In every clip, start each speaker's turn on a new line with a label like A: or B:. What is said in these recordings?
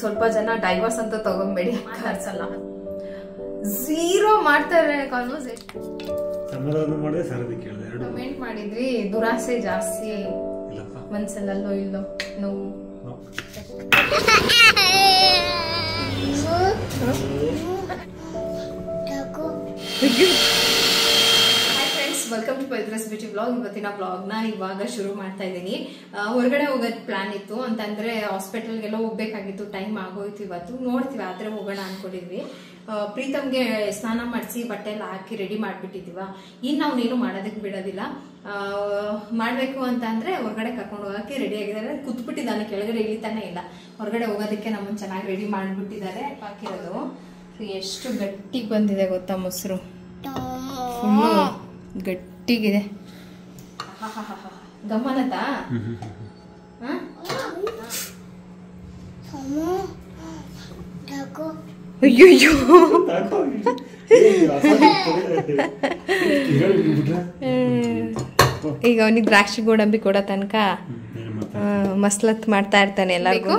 A: ಸ್ವಲ್ಪ ಜನ ಡೈವರ್ಸ್ ಅಂತ ತಗೊಂಬೇಡಿ, ಖರ್ಚಲ್ಲ. ಝೀರೋ ಮಾಡ್ತಾರೆ ಕಾನ್ವರ್ಸೇಷನ್. ಕಮೆಂಟ್ ಮಾಡಿದ್ರಿ ದುರಾಸೆ ಜಾಸ್ತಿ ಮನ್ಸಲ್ಲೋ ಇಲ್ಲೋ ನೋವು. Welcome to Pavithra's beauty blog. ಇವತ್ತಿನ ಬ್ಲಾಗ್ ನ ಇವಾಗ ಶುರು ಮಾಡ್ತಾ ಇದ್ದೀನಿ. ಹೊರಗಡೆ ಹೋಗೋದ್ ಪ್ಲಾನ್ ಇತ್ತು, ಅಂತಂದ್ರೆ ಹಾಸ್ಪಿಟಲ್ಗೆಲ್ಲ ಹೋಗ್ಬೇಕಾಗಿತ್ತು, ಟೈಮ್ ಆಗೋಯ್ತು. ಇವತ್ತು ನೋಡ್ತೀವಿ, ಆದ್ರೆ ಹೋಗೋಣ ಅನ್ಕೊಂಡಿದ್ವಿ. ಪ್ರೀತಮ್ಗೆ ಸ್ನಾನ ಮಾಡಿಸಿ ಬಟ್ಟೆ ಎಲ್ಲ ಹಾಕಿ ರೆಡಿ ಮಾಡ್ಬಿಟ್ಟಿದೀವ. ಇನ್ನು ಅವ್ನೇನು ಮಾಡೋದಕ್ಕೆ ಬಿಡೋದಿಲ್ಲ. ಮಾಡ್ಬೇಕು ಅಂತ ಅಂದ್ರೆ ಹೊರಗಡೆ ಕರ್ಕೊಂಡು ಹೋಗಕ್ಕೆ ರೆಡಿ ಆಗಿದ್ದಾರೆ. ಕೂತ್ಬಿಟ್ಟಿದ್ದಾನೆ, ಕೆಳಗಡೆ ಇಳಿತಾನೆ ಇಲ್ಲ. ಹೊರಗಡೆ ಹೋಗೋದಕ್ಕೆ ನಮ್ಮನ್ನ ಚೆನ್ನಾಗಿ ರೆಡಿ ಮಾಡ್ಬಿಟ್ಟಿದ್ದಾರೆ. ಹಾಕಿರೋದು ಎಷ್ಟು ಗಟ್ಟಿಗೆ ಬಂದಿದೆ ಗೊತ್ತಾ, ಮೊಸರು ಫುಲ್ಲು ಗಟ್ಟಿಗಿದೆ. ಗಮ್ಮನತಾ ಅಯ್ಯೋ ಈಗ ಅವನಿಗೆ ದ್ರಾಕ್ಷಿ ಗೋಡಂಬಿ ಕೊಡೋ ತನಕ ಮಸ್ಲತ್ ಮಾಡ್ತಾ ಇರ್ತಾನೆ ಎಲ್ಲರಿಗೂ.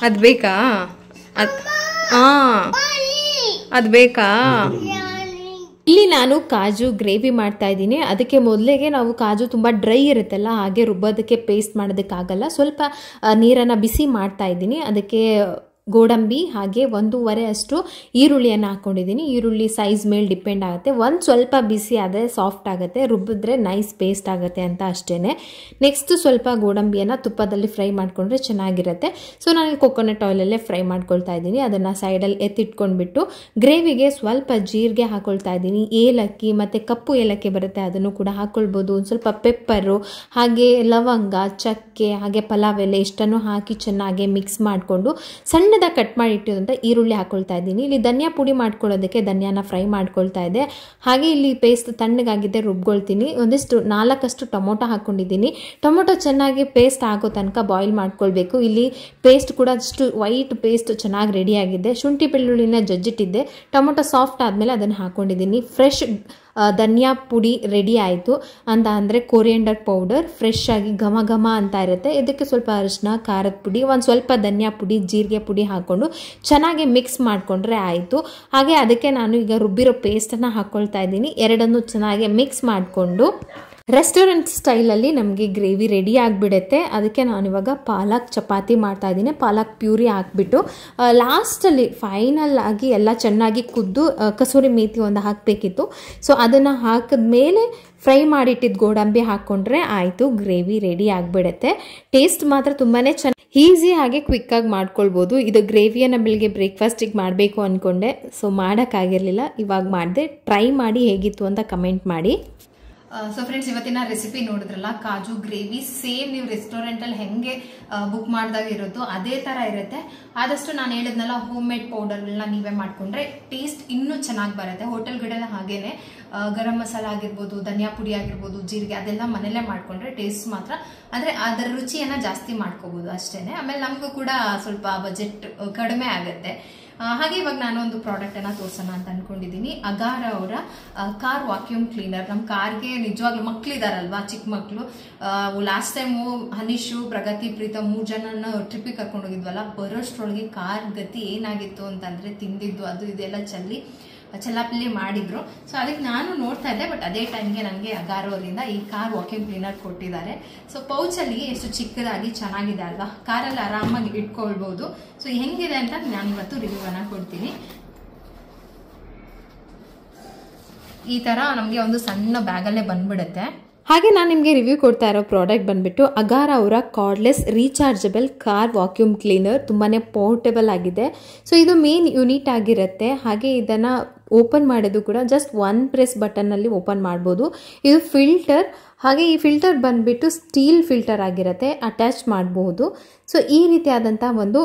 A: ಅದ್ ಬೇಕಾ? ಅದ್ ಬೇಕಾ? ಇಲ್ಲಿ ನಾನು ಕಾಜು ಗ್ರೇವಿ ಮಾಡ್ತಾ ಇದ್ದೀನಿ. ಅದಕ್ಕೆ ಮೊದಲಿಗೆ ನಾವು ಕಾಜು ತುಂಬ ಡ್ರೈ ಇರುತ್ತಲ್ಲ, ಹಾಗೆ ರುಬ್ಬೋದಕ್ಕೆ ಪೇಸ್ಟ್ ಮಾಡೋದಕ್ಕಾಗಲ್ಲ. ಸ್ವಲ್ಪ ನೀರನ್ನು ಬಿಸಿ ಮಾಡ್ತಾ ಇದ್ದೀನಿ. ಅದಕ್ಕೆ ಗೋಡಂಬಿ ಹಾಗೆ 1.5 ಅಷ್ಟು ಈರುಳ್ಳಿಯನ್ನು ಹಾಕ್ಕೊಂಡಿದ್ದೀನಿ. ಈರುಳ್ಳಿ ಸೈಜ್ ಮೇಲೆ ಡಿಪೆಂಡ್ ಆಗುತ್ತೆ. ಒಂದು ಸ್ವಲ್ಪ ಬಿಸಿ ಆದರೆ ಸಾಫ್ಟ್ ಆಗುತ್ತೆ, ರುಬ್ಬಿದ್ರೆ ನೈಸ್ ಪೇಸ್ಟ್ ಆಗುತ್ತೆ ಅಂತ ಅಷ್ಟೇ. ನೆಕ್ಸ್ಟ್ ಸ್ವಲ್ಪ ಗೋಡಂಬಿಯನ್ನು ತುಪ್ಪದಲ್ಲಿ ಫ್ರೈ ಮಾಡಿಕೊಂಡ್ರೆ ಚೆನ್ನಾಗಿರುತ್ತೆ. ಸೊ ನಾನು ಕೊಕೊನಟ್ ಆಯಿಲಲ್ಲೇ ಫ್ರೈ ಮಾಡ್ಕೊಳ್ತಾ ಇದ್ದೀನಿ. ಅದನ್ನು ಸೈಡಲ್ಲಿ ಎತ್ತಿಟ್ಕೊಂಡ್ಬಿಟ್ಟು ಗ್ರೇವಿಗೆ ಸ್ವಲ್ಪ ಜೀರಿಗೆ ಹಾಕೊಳ್ತಾ ಇದ್ದೀನಿ. ಏಲಕ್ಕಿ ಮತ್ತು ಕಪ್ಪು ಏಲಕ್ಕಿ ಬರುತ್ತೆ, ಅದನ್ನು ಕೂಡ ಹಾಕ್ಕೊಳ್ಬೋದು. ಒಂದು ಸ್ವಲ್ಪ ಪೆಪ್ಪರು ಹಾಗೆ ಲವಂಗ, ಚಕ್ಕೆ ಹಾಗೆ ಪಲಾವ್ ಎಲೆ ಇಷ್ಟನ್ನು ಹಾಕಿ ಚೆನ್ನಾಗಿ ಮಿಕ್ಸ್ ಮಾಡಿಕೊಂಡು ಸಣ್ಣ ಕಟ್ ಮಾಡಿ ಇಟ್ಟಿರುವಂಥ ಈರುಳ್ಳಿ ಹಾಕೊಳ್ತಾ ಇದ್ದೀನಿ. ಇಲ್ಲಿ ಧನಿಯಾ ಪುಡಿ ಮಾಡ್ಕೊಳ್ಳೋದಕ್ಕೆ ಧನಿಯಾನ ಫ್ರೈ ಮಾಡ್ಕೊಳ್ತಾ ಇದೆ. ಹಾಗೆ ಇಲ್ಲಿ ಪೇಸ್ಟ್ ತಣ್ಣಗಾಗಿದ್ದೆ ರುಬ್ಕೊಳ್ತೀನಿ. ಒಂದಿಷ್ಟು 4 ಟೊಮೊಟೊ ಹಾಕೊಂಡಿದ್ದೀನಿ. ಟೊಮೊಟೊ ಚೆನ್ನಾಗಿ ಪೇಸ್ಟ್ ಆಗೋ ತನಕ ಬಾಯ್ಲ್ ಮಾಡ್ಕೊಳ್ಬೇಕು. ಇಲ್ಲಿ ಪೇಸ್ಟ್ ಕೂಡ ಅಷ್ಟು ವೈಟ್ ಪೇಸ್ಟ್ ಚೆನ್ನಾಗಿ ರೆಡಿ ಆಗಿದೆ. ಶುಂಠಿ ಬೆಳ್ಳುಳ್ಳಿನ ಜಜ್ಜಿಟ್ಟಿದ್ದೆ. ಟೊಮೊಟೊ ಸಾಫ್ಟ್ ಆದಮೇಲೆ ಅದನ್ನು ಹಾಕೊಂಡಿದ್ದೀನಿ. ಫ್ರೆಶ್ ಧನಿಯಾ ಪುಡಿ ರೆಡಿ ಆಯಿತು ಅಂತ ಅಂದರೆ ಕೊರಿಯಂಡರ್ ಪೌಡರ್ ಫ್ರೆಶ್ ಆಗಿ ಘಮ ಘಮ ಅಂತ ಇರುತ್ತೆ. ಇದಕ್ಕೆ ಸ್ವಲ್ಪ ಅರಿಶಿನ, ಖಾರದ ಪುಡಿ, ಒಂದು ಸ್ವಲ್ಪ ಧನಿಯಾ ಪುಡಿ, ಜೀರಿಗೆ ಪುಡಿ ಹಾಕ್ಕೊಂಡು ಚೆನ್ನಾಗಿ ಮಿಕ್ಸ್ ಮಾಡಿಕೊಂಡ್ರೆ ಆಯಿತು. ಹಾಗೆ ಅದಕ್ಕೆ ನಾನು ಈಗ ರುಬ್ಬಿರೋ ಪೇಸ್ಟನ್ನು ಹಾಕ್ಕೊಳ್ತಾ ಇದ್ದೀನಿ. ಎರಡನ್ನೂ ಚೆನ್ನಾಗಿ ಮಿಕ್ಸ್ ಮಾಡಿಕೊಂಡು ರೆಸ್ಟೋರೆಂಟ್ ಸ್ಟೈಲಲ್ಲಿ ನಮಗೆ ಗ್ರೇವಿ ರೆಡಿ ಆಗಿಬಿಡುತ್ತೆ. ಅದಕ್ಕೆ ನಾನಿವಾಗ ಪಾಲಕ್ ಚಪಾತಿ ಮಾಡ್ತಾ ಇದ್ದೀನಿ. ಪಾಲಕ್ ಪ್ಯೂರಿ ಹಾಕ್ಬಿಟ್ಟು ಲಾಸ್ಟಲ್ಲಿ ಫೈನಲ್ ಆಗಿ ಎಲ್ಲ ಚೆನ್ನಾಗಿ ಕುದ್ದು ಕಸೂರಿ ಮೇಥಿ ಒಂದು ಹಾಕಬೇಕಿತ್ತು. ಸೊ ಅದನ್ನು ಹಾಕಿದ್ಮೇಲೆ ಫ್ರೈ ಮಾಡಿಟ್ಟಿದ್ದು ಗೋಡಂಬಿ ಹಾಕ್ಕೊಂಡ್ರೆ ಆಯಿತು, ಗ್ರೇವಿ ರೆಡಿ ಆಗಿಬಿಡುತ್ತೆ. ಟೇಸ್ಟ್ ಮಾತ್ರ ತುಂಬಾ ಚೆನ್ನಾಗಿ ಈಸಿ ಹಾಗೆ ಕ್ವಿಕ್ಕಾಗಿ ಮಾಡ್ಕೊಳ್ಬೋದು. ಇದು ಗ್ರೇವಿಯನ್ನು ಬೆಳಿಗ್ಗೆ ಬ್ರೇಕ್ಫಾಸ್ಟಿಗೆ ಮಾಡಬೇಕು ಅಂದ್ಕೊಂಡೆ, ಸೊ ಮಾಡೋಕ್ಕಾಗಿರಲಿಲ್ಲ. ಇವಾಗ ಮಾಡಿದೆ. ಟ್ರೈ ಮಾಡಿ ಹೇಗಿತ್ತು ಅಂತ ಕಮೆಂಟ್ ಮಾಡಿ. ಸೊ ಫ್ರೆಂಡ್ಸ್, ಇವತ್ತಿನ ರೆಸಿಪಿ ನೋಡಿದ್ರಲ್ಲ, ಕಾಜು ಗ್ರೇವಿ ಸೇಮ್ ನೀವು ರೆಸ್ಟೋರೆಂಟಲ್ಲಿ ಹೆಂಗೆ ಬುಕ್ ಮಾಡಿದಾಗ ಇರುತ್ತೋ ಅದೇ ಥರ ಇರುತ್ತೆ. ಆದಷ್ಟು ನಾನು ಹೇಳಿದ್ನಲ್ಲ, ಹೋಮ್ ಮೇಡ್ ಪೌಡರ್ಗಳನ್ನ ನೀವೇ ಮಾಡಿಕೊಂಡ್ರೆ ಟೇಸ್ಟ್ ಇನ್ನೂ ಚೆನ್ನಾಗಿ ಬರುತ್ತೆ. ಹೋಟೆಲ್ಗಳೆಲ್ಲ ಹಾಗೇನೆ ಗರಂ ಮಸಾಲ ಆಗಿರ್ಬೋದು, ಧನಿಯಾ ಪುಡಿ ಆಗಿರ್ಬೋದು, ಜೀರಿಗೆ ಅದೆಲ್ಲ ಮನೆಯಲ್ಲೇ ಮಾಡಿಕೊಂಡ್ರೆ ಟೇಸ್ಟ್ ಮಾತ್ರ ಅಂದರೆ ಅದರ ರುಚಿಯನ್ನು ಜಾಸ್ತಿ ಮಾಡ್ಕೋಬೋದು ಅಷ್ಟೇ. ಆಮೇಲೆ ನಮಗೂ ಕೂಡ ಸ್ವಲ್ಪ ಬಜೆಟ್ ಕಡಿಮೆ ಆಗುತ್ತೆ. ಹಾಗೆ ಇವಾಗ ನಾನು ಒಂದು ಪ್ರಾಡಕ್ಟನ್ನು ತೋರಿಸೋಣ ಅಂತ ಅನ್ಕೊಂಡಿದ್ದೀನಿ. ಅಗಾರ ಅವರ ಕಾರ್ ವಾಕ್ಯೂಮ್ ಕ್ಲೀನರ್. ನಮ್ಮ ಕಾರ್ಗೆ ನಿಜವಾಗ್ಲೂ ಮಕ್ಕಳಿದಾರಲ್ವಾ, ಚಿಕ್ಕ ಮಕ್ಕಳು. ಲಾಸ್ಟ್ ಟೈಮು ಹನೀಶು, ಪ್ರಗತಿ, ಪ್ರೀತಮ್ 3 ಜನನ ಟ್ರಿಪ್ಪಿಗೆ ಕರ್ಕೊಂಡು ಹೋಗಿದ್ವಲ್ಲ, ಬರೋಷ್ಟ್ರೊಳಗೆ ಕಾರ್ ಗತಿ ಏನಾಗಿತ್ತು ಅಂತಂದರೆ ತಿಂದಿದ್ದು ಅದು ಇದೆಲ್ಲ ಚಲ್ಲಾಪಲ್ಲಿ ಮಾಡಿದ್ರು. ಸೊ ಅದಕ್ಕೆ ನಾನು ನೋಡ್ತಾ ಇದ್ದೆ, ಬಟ್ ಅದೇ ಟೈಮ್ಗೆ ನನಗೆ ಅಗಾರೋರಿಂದ ಈ ಕಾರ್ ವಾಕ್ಯೂಮ್ ಕ್ಲೀನರ್ ಕೊಟ್ಟಿದ್ದಾರೆ. ಸೊ ಪೌಚಲ್ಲಿ ಎಷ್ಟು ಚಿಕ್ಕದಾಗಿ ಚೆನ್ನಾಗಿದೆ ಅಲ್ವಾ, ಕಾರಲ್ಲಿ ಆರಾಮಾಗಿ ಇಟ್ಕೊಳ್ಬೋದು. ಸೊ ಹೆಂಗಿದೆ ಅಂತ ನಾನು ಇವತ್ತು ರಿವ್ಯೂವನ್ನು ಕೊಡ್ತೀನಿ. ಈ ಥರ ನಮಗೆ ಒಂದು ಸಣ್ಣ ಬ್ಯಾಗಲ್ಲೇ ಬಂದ್ಬಿಡುತ್ತೆ. ಹಾಗೆ ನಾನು ನಿಮಗೆ ರಿವ್ಯೂ ಕೊಡ್ತಾ ಇರೋ ಪ್ರಾಡಕ್ಟ್ ಬಂದುಬಿಟ್ಟು ಅಗಾರ ಅವರ cordless rechargeable car vacuum cleaner. ತುಂಬಾ ಪೋರ್ಟೇಬಲ್ ಆಗಿದೆ. ಸೊ ಇದು ಮೇನ್ ಯೂನಿಟ್ ಆಗಿರುತ್ತೆ. ಹಾಗೆ ಇದನ್ನು ಓಪನ್ ಮಾಡೋದು ಕೂಡ ಜಸ್ಟ್ 1 ಪ್ರೆಸ್ ಬಟನ್ನಲ್ಲಿ ಓಪನ್ ಮಾಡ್ಬೋದು. ಇದು ಫಿಲ್ಟರ್, ಹಾಗೆ ಈ ಫಿಲ್ಟರ್ ಬಂದುಬಿಟ್ಟು ಸ್ಟೀಲ್ ಫಿಲ್ಟರ್ ಆಗಿರುತ್ತೆ, ಅಟ್ಯಾಚ್ ಮಾಡಬಹುದು. ಸೊ ಈ ರೀತಿಯಾದಂಥ ಒಂದು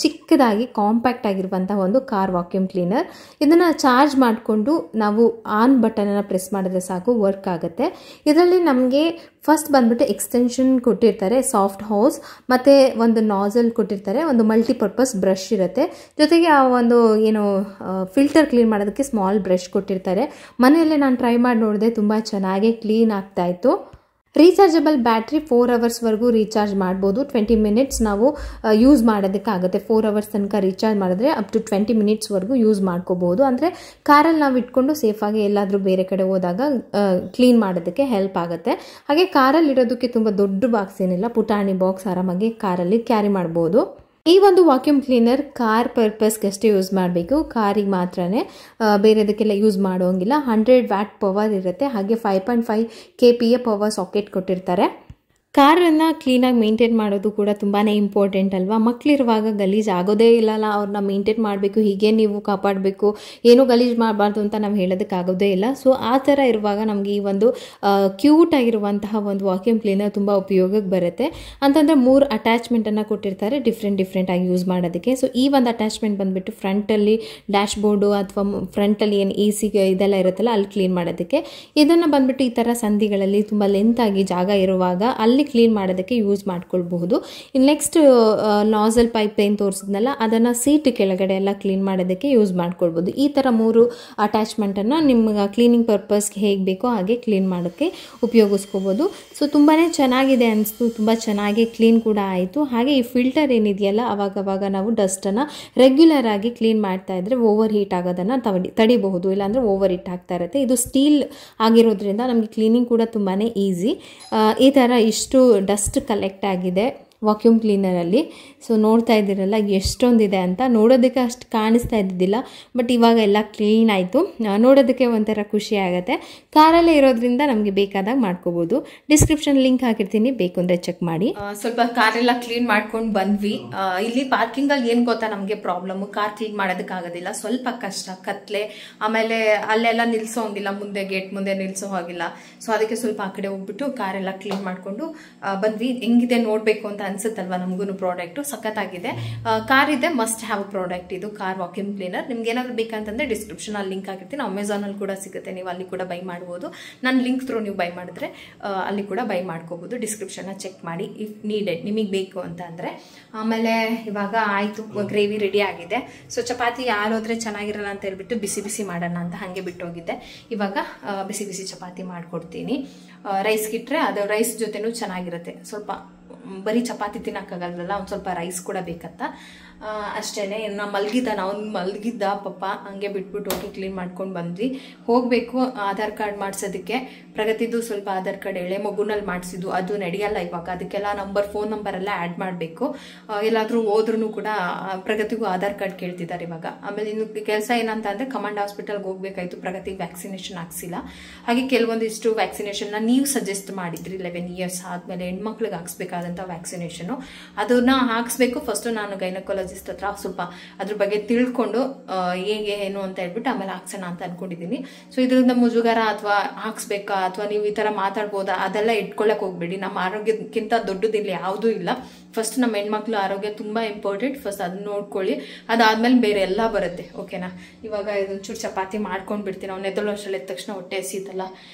A: ಚಿಕ್ಕದಾಗಿ ಕಾಂಪ್ಯಾಕ್ಟ್ ಆಗಿರುವಂಥ ಒಂದು ಕಾರ್ ವಾಕ್ಯೂಮ್ ಕ್ಲೀನರ್. ಇದನ್ನು ಚಾರ್ಜ್ ಮಾಡಿಕೊಂಡು ನಾವು ಆನ್ ಬಟನನ್ನು ಪ್ರೆಸ್ ಮಾಡಿದ್ರೆ ಸಾಕು, ವರ್ಕ್ ಆಗುತ್ತೆ. ಇದರಲ್ಲಿ ನಮಗೆ ಫಸ್ಟ್ ಬಂದ್ಬಿಟ್ಟು ಎಕ್ಸ್ಟೆನ್ಷನ್ ಕೊಟ್ಟಿರ್ತಾರೆ, ಸಾಫ್ಟ್ ಹೌಸ್, ಮತ್ತು ಒಂದು ನಾಸಲ್ ಕೊಟ್ಟಿರ್ತಾರೆ, ಒಂದು ಮಲ್ಟಿಪರ್ಪಸ್ ಬ್ರಷ್ ಇರುತ್ತೆ, ಜೊತೆಗೆ ಆ ಒಂದು ಏನು ಫಿಲ್ಟರ್ ಕ್ಲೀನ್ ಮಾಡೋದಕ್ಕೆ ಸ್ಮಾಲ್ ಬ್ರಷ್ ಕೊಟ್ಟಿರ್ತಾರೆ. ಮನೆಯಲ್ಲೇ ನಾನು ಟ್ರೈ ಮಾಡಿ ನೋಡಿದೆ, ತುಂಬ ಚೆನ್ನಾಗಿ ಕ್ಲೀನ್ ಆಗ್ತಾಯಿತ್ತು. ರೀಚಾರ್ಜಬಲ್ ಬ್ಯಾಟ್ರಿ 4 ಅವರ್ಸ್ವರೆಗೂ ರೀಚಾರ್ಜ್ ಮಾಡ್ಬೋದು. 20 ಮಿನಿಟ್ಸ್ ನಾವು ಯೂಸ್ ಮಾಡೋದಕ್ಕಾಗುತ್ತೆ. 4 ಅವರ್ಸ್ ತನಕ ರೀಚಾರ್ಜ್ ಮಾಡಿದ್ರೆ ಅಪ್ ಟು 20 ಮಿನಿಟ್ಸ್ವರೆಗೂ ಯೂಸ್ ಮಾಡ್ಕೋಬಹುದು. ಅಂದರೆ ಕಾರಲ್ಲಿ ನಾವು ಇಟ್ಕೊಂಡು ಸೇಫಾಗಿ ಎಲ್ಲಾದರೂ ಬೇರೆ ಕಡೆ ಹೋದಾಗ ಕ್ಲೀನ್ ಮಾಡೋದಕ್ಕೆ ಹೆಲ್ಪ್ ಆಗುತ್ತೆ. ಹಾಗೆ ಕಾರಲ್ಲಿ ಇರೋದಕ್ಕೆ ತುಂಬ ದೊಡ್ಡ ಬಾಕ್ಸ್ ಏನಿಲ್ಲ, ಪುಟಾಣಿ ಬಾಕ್ಸ್ ಆರಾಮಾಗಿ ಕಾರಲ್ಲಿ ಕ್ಯಾರಿ ಮಾಡ್ಬೋದು. ಈ ಒಂದು ವಾಕ್ಯೂಮ್ ಕ್ಲೀನರ್ ಕಾರ್ ಪರ್ಪಸ್ಗೆ ಅಷ್ಟೇ ಯೂಸ್ ಮಾಡಬೇಕು, ಕಾರಿಗೆ ಮಾತ್ರನೇ, ಬೇರೆದಕ್ಕೆಲ್ಲ ಯೂಸ್ ಮಾಡೋಂಗಿಲ್ಲ. 100 ವ್ಯಾಟ್ ಪವರ್ ಇರುತ್ತೆ. ಹಾಗೆ 5.5 kPa ಪವರ್ ಸಾಕೆಟ್ ಕೊಟ್ಟಿರ್ತಾರೆ. ಕಾರನ್ನು ಕ್ಲೀನಾಗಿ ಮೇಂಟೈನ್ ಮಾಡೋದು ಕೂಡ ತುಂಬಾ ಇಂಪಾರ್ಟೆಂಟ್ ಅಲ್ವಾ. ಮಕ್ಕಳಿರುವಾಗ ಗಲೀಜು ಆಗೋದೇ ಇಲ್ಲಲ್ಲ, ಅವ್ರನ್ನ ಮೇಂಟೈನ್ ಮಾಡಬೇಕು, ಹೀಗೆ ನೀವು ಕಾಪಾಡಬೇಕು, ಏನೂ ಗಲೀಜು ಮಾಡಬಾರ್ದು ಅಂತ ನಾವು ಹೇಳೋದಕ್ಕಾಗೋದೇ ಇಲ್ಲ. ಸೊ ಆ ಥರ ಇರುವಾಗ ನಮಗೆ ಈ ಒಂದು ಕ್ಯೂಟ್ ಆಗಿರುವಂತಹ ಒಂದು ವಾಕ್ಯೂಮ್ ಕ್ಲೀನರ್ ತುಂಬ ಉಪಯೋಗಕ್ಕೆ ಬರುತ್ತೆ. ಅಂತಂದರೆ 3 ಅಟ್ಯಾಚ್ಮೆಂಟನ್ನು ಕೊಟ್ಟಿರ್ತಾರೆ ಡಿಫ್ರೆಂಟಾಗಿ ಯೂಸ್ ಮಾಡೋದಕ್ಕೆ. ಸೊ ಈ ಒಂದು ಅಟ್ಯಾಚ್ಮೆಂಟ್ ಬಂದುಬಿಟ್ಟು ಫ್ರಂಟಲ್ಲಿ ಡ್ಯಾಶ್ ಬೋರ್ಡು ಅಥವಾ ಫ್ರಂಟಲ್ಲಿ ಏನು AC ಇದೆಲ್ಲ ಇರುತ್ತಲ್ಲ ಅಲ್ಲಿ ಕ್ಲೀನ್ ಮಾಡೋದಕ್ಕೆ. ಇದನ್ನು ಬಂದುಬಿಟ್ಟು ಈ ಥರ ಸಂಧಿಗಳಲ್ಲಿ ತುಂಬ ಲೆಂತಾಗಿ ಜಾಗ ಇರುವಾಗ ಅಲ್ಲಿ ಕ್ಲೀನ್ ಮಾಡೋದಕ್ಕೆ ಯೂಸ್ ಮಾಡ್ಕೊಳ್ಬಹುದು. ಇನ್ನು ನೆಕ್ಸ್ಟ್ ನಾಸಲ್ ಪೈಪ್ ಏನು ತೋರಿಸಿದ್ನಲ್ಲ ಅದನ್ನು ಸೀಟ್ ಕೆಳಗಡೆ ಎಲ್ಲ ಕ್ಲೀನ್ ಮಾಡೋದಕ್ಕೆ ಯೂಸ್ ಮಾಡ್ಕೊಳ್ಬೋದು. ಈ ಥರ 3 ಅಟ್ಯಾಚ್ಮೆಂಟನ್ನು ನಿಮ್ಗೆ ಕ್ಲೀನಿಂಗ್ ಪರ್ಪಸ್ಗೆ ಹೇಗೆ ಬೇಕೋ ಹಾಗೆ ಕ್ಲೀನ್ ಮಾಡೋಕ್ಕೆ ಉಪಯೋಗಿಸ್ಕೋಬೋದು. ಸೊ ತುಂಬಾ ಚೆನ್ನಾಗಿದೆ ಅನಿಸ್ತು, ತುಂಬ ಚೆನ್ನಾಗಿ ಕ್ಲೀನ್ ಕೂಡ ಆಯಿತು. ಹಾಗೆ ಈ ಫಿಲ್ಟರ್ ಏನಿದೆಯಲ್ಲ ಅವಾಗವಾಗ ನಾವು ಡಸ್ಟನ್ನು ರೆಗ್ಯುಲರ್ ಆಗಿ ಕ್ಲೀನ್ ಮಾಡ್ತಾ ಇದ್ರೆ ಓವರ್ ಹೀಟ್ ಆಗೋದನ್ನು ತಡಿಬಹುದು, ಇಲ್ಲಾಂದರೆ ಓವರ್ ಹೀಟ್ ಆಗ್ತಾ ಇರುತ್ತೆ. ಇದು ಸ್ಟೀಲ್ ಆಗಿರೋದ್ರಿಂದ ನಮಗೆ ಕ್ಲೀನಿಂಗ್ ಕೂಡ ತುಂಬಾ ಈಸಿ. ಈ ಥರ ಇಷ್ಟು ಡಸ್ಟ್ ಕಲೆಕ್ಟ್ ಆಗಿದೆ ವಾಕ್ಯೂಮ್ ಕ್ಲೀನರಲ್ಲಿ. ಸೊ ನೋಡ್ತಾ ಇದ್ದೀರಲ್ಲ ಎಷ್ಟೊಂದಿದೆ ಅಂತ. ನೋಡೋದಕ್ಕೆ ಅಷ್ಟು ಕಾಣಿಸ್ತಾ ಇದ್ದಿದ್ದಿಲ್ಲ, ಬಟ್ ಇವಾಗ ಎಲ್ಲ ಕ್ಲೀನ್ ಆಯಿತು. ನೋಡೋದಕ್ಕೆ ಒಂಥರ ಖುಷಿ ಆಗುತ್ತೆ. ಕಾರಲ್ಲೇ ಇರೋದ್ರಿಂದ ನಮಗೆ ಬೇಕಾದಾಗ ಮಾಡ್ಕೋಬೋದು. ಡಿಸ್ಕ್ರಿಪ್ಷನ್ ಲಿಂಕ್ ಹಾಕಿರ್ತೀನಿ, ಬೇಕು ಅಂದರೆ ಚೆಕ್ ಮಾಡಿ. ಸ್ವಲ್ಪ ಕಾರೆಲ್ಲ ಕ್ಲೀನ್ ಮಾಡ್ಕೊಂಡು ಬಂದ್ವಿ. ಇಲ್ಲಿ ಪಾರ್ಕಿಂಗಲ್ಲಿ ಏನು ಗೊತ್ತಾ ನಮಗೆ ಪ್ರಾಬ್ಲಮ್ಮು, ಕಾರ್ ಕ್ಲೀನ್ ಮಾಡೋದಕ್ಕಾಗೋದಿಲ್ಲ, ಸ್ವಲ್ಪ ಕಷ್ಟ, ಕತ್ಲೆ, ಆಮೇಲೆ ಅಲ್ಲೆಲ್ಲ ನಿಲ್ಲಿಸೋಂಗಿಲ್ಲ, ಮುಂದೆ ಗೇಟ್ ಮುಂದೆ ನಿಲ್ಲಿಸೋ ಹಾಗಿಲ್ಲ. ಸೊ ಅದಕ್ಕೆ ಸ್ವಲ್ಪ ಆ ಕಡೆ ಹೋಗ್ಬಿಟ್ಟು ಕಾರೆಲ್ಲ ಕ್ಲೀನ್ ಮಾಡಿಕೊಂಡು ಬಂದ್ವಿ. ಹೆಂಗಿದೆ ನೋಡಬೇಕು ಅಂತ ಅನ್ಸುತ್ತಲ್ವಾ ನಮಗೂ. ಪ್ರಾಡಕ್ಟು ಸಖತ್ತಾಗಿದೆ. ಕಾರ್ ಇದೆ, ಮಸ್ಟ್ ಹ್ಯಾವ್ ಪ್ರಾಡಕ್ಟ್ ಇದು, ಕಾರ್ ವಾಕ್ಯೂಮ್ ಕ್ಲೀನರ್. ನಿಮ್ಗೆ ಏನಾದರೂ ಬೇಕಂತಂದ್ರೆ ಡಿಸ್ಕ್ರಿಪ್ಷನ್ ಅಲ್ಲಿ ಲಿಂಕ್ ಹಾಕಿರ್ತೀನಿ. ಅಮೆಝಾನಲ್ಲಿ ಕೂಡ ಸಿಗುತ್ತೆ, ನೀವು ಅಲ್ಲಿ ಕೂಡ ಬೈ ಮಾಡ್ಬೋದು. ನನ್ನ ಲಿಂಕ್ ಥ್ರೂ ನೀವು ಬೈ ಮಾಡಿದ್ರೆ ಅಲ್ಲಿ ಕೂಡ ಬೈ ಮಾಡ್ಕೋಬೋದು. ಡಿಸ್ಕ್ರಿಪ್ಷನ್ನ ಚೆಕ್ ಮಾಡಿ ಇಫ್ ನೀಡೆಡ್, ನಿಮಗೆ ಬೇಕು ಅಂತ ಅಂದರೆ. ಆಮೇಲೆ ಇವಾಗ ಆಯಿತು, ಗ್ರೇವಿ ರೆಡಿ ಆಗಿದೆ. ಸೊ ಚಪಾತಿ ಯಾರೋದ್ರೆ ಚೆನ್ನಾಗಿರಲ್ಲ ಅಂತ ಹೇಳ್ಬಿಟ್ಟು ಬಿಸಿ ಬಿಸಿ ಮಾಡೋಣ ಅಂತ ಹಾಗೆ ಬಿಟ್ಟೋಗಿದ್ದೆ. ಇವಾಗ ಬಿಸಿ ಬಿಸಿ ಚಪಾತಿ ಮಾಡಿಕೊಡ್ತೀನಿ. ರೈಸ್ಗಿಟ್ರೆ ಅದು ರೈಸ್ ಜೊತೆನೂ ಚೆನ್ನಾಗಿರುತ್ತೆ. ಸ್ವಲ್ಪ ಬರೀ ಚಪಾತಿ ತಿನ್ನಕ್ಕಾಗಲ್ಲ, ಒಂದು ಸ್ವಲ್ಪ ರೈಸ್ ಕೂಡ ಬೇಕಂತ ಅಷ್ಟೇನೆ. ಇನ್ನು ಮಲಗಿದ್ದ ಪಪ್ಪ, ಹಂಗೆ ಬಿಟ್ಬಿಟ್ಟು ಹೋಗಿ ಕ್ಲೀನ್ ಮಾಡ್ಕೊಂಡು ಬಂದ್ವಿ. ಹೋಗಬೇಕು ಆಧಾರ್ ಕಾರ್ಡ್ ಮಾಡಿಸೋದಕ್ಕೆ. ಪ್ರಗತಿದು ಸ್ವಲ್ಪ ಆಧಾರ್ ಕಾರ್ಡ್ ಎಳೆ ಮಗುನಲ್ಲಿ ಮಾಡಿಸಿದ್ದು, ಅದು ನಡೆಯಲ್ಲ ಇವಾಗ. ಅದಕ್ಕೆಲ್ಲ ಫೋನ್ ನಂಬರ್ ಎಲ್ಲ ಆ್ಯಡ್ ಮಾಡಬೇಕು. ಎಲ್ಲಾದರೂ ಹೋದ್ರೂ ಕೂಡ ಪ್ರಗತಿಗೂ ಆಧಾರ್ ಕಾರ್ಡ್ ಕೇಳ್ತಿದ್ದಾರೆ ಇವಾಗ. ಆಮೇಲೆ ಇನ್ನು ಕೆಲಸ ಏನಂತ ಅಂದರೆ ಕಮಾಂಡ್ ಹಾಸ್ಪಿಟಲ್ಗೆ ಹೋಗ್ಬೇಕಾಯ್ತು. ಪ್ರಗತಿಗೆ ವ್ಯಾಕ್ಸಿನೇಷನ್ ಹಾಕ್ಸಿಲ್ಲ. ಹಾಗೆ ಕೆಲವೊಂದಿಷ್ಟು ವ್ಯಾಕ್ಸಿನೇಷನ್ನ ನೀವು ಸಜೆಸ್ಟ್ ಮಾಡಿದ್ರಿ, 11 ಇಯರ್ಸ್ ಆದಮೇಲೆ ಹೆಣ್ಮಕ್ಳಿಗೆ ಹಾಕ್ಸ್ಬೇಕಾದಂಥ ವ್ಯಾಕ್ಸಿನೇಷನು, ಅದನ್ನ ಹಾಕ್ಸ್ಬೇಕು. ಫಸ್ಟು ನಾನು ಗೈನಕಾಲಜಿಸ್ಟ್ ಹತ್ರ ಸ್ವಲ್ಪ ಅದ್ರ ಬಗ್ಗೆ ತಿಳ್ಕೊಂಡು ಹೇಗೆ ಏನು ಅಂತ ಹೇಳ್ಬಿಟ್ಟು ಆಮೇಲೆ ಹಾಕ್ಸೋಣ ಅಂತ ಅನ್ಕೊಂಡಿದ್ದೀನಿ. ಸೊ ಇದರಿಂದ ಮುಜುಗರ ಅಥವಾ ಹಾಕ್ಸ್ಬೇಕಾ ಅಥವಾ ನೀವು ಈ ಥರ ಮಾತಾಡ್ಬೋದಾ ಅದೆಲ್ಲ ಇಟ್ಕೊಳ್ಳೋಕೆ ಹೋಗ್ಬೇಡಿ. ನಮ್ಮ ಆರೋಗ್ಯಕ್ಕಿಂತ ದೊಡ್ಡದಿಲ್ಲ ಯಾವುದೂ ಇಲ್ಲ. ಫಸ್ಟ್ ನಮ್ಮ ಹೆಣ್ಮಕ್ಳು ಆರೋಗ್ಯ ತುಂಬ ಇಂಪಾರ್ಟೆಂಟ್. ಫಸ್ಟ್ ಅದನ್ನ ನೋಡ್ಕೊಳ್ಳಿ, ಅದಾದ್ಮೇಲೆ ಬೇರೆ ಎಲ್ಲ ಬರುತ್ತೆ. ಓಕೆನಾ? ಇವಾಗ ಇದೊಂಚೂರು ಚಪಾತಿ ಮಾಡ್ಕೊಂಡು ಬಿಡ್ತೀನಿ. ಅವ್ನು ಎದ್ದಳು ಅಷ್ಟರಲ್ಲಿ ಎದ್ದ ತಕ್ಷಣ ಹೊಟ್ಟೆ ಹಸಿತಲ್ಲ.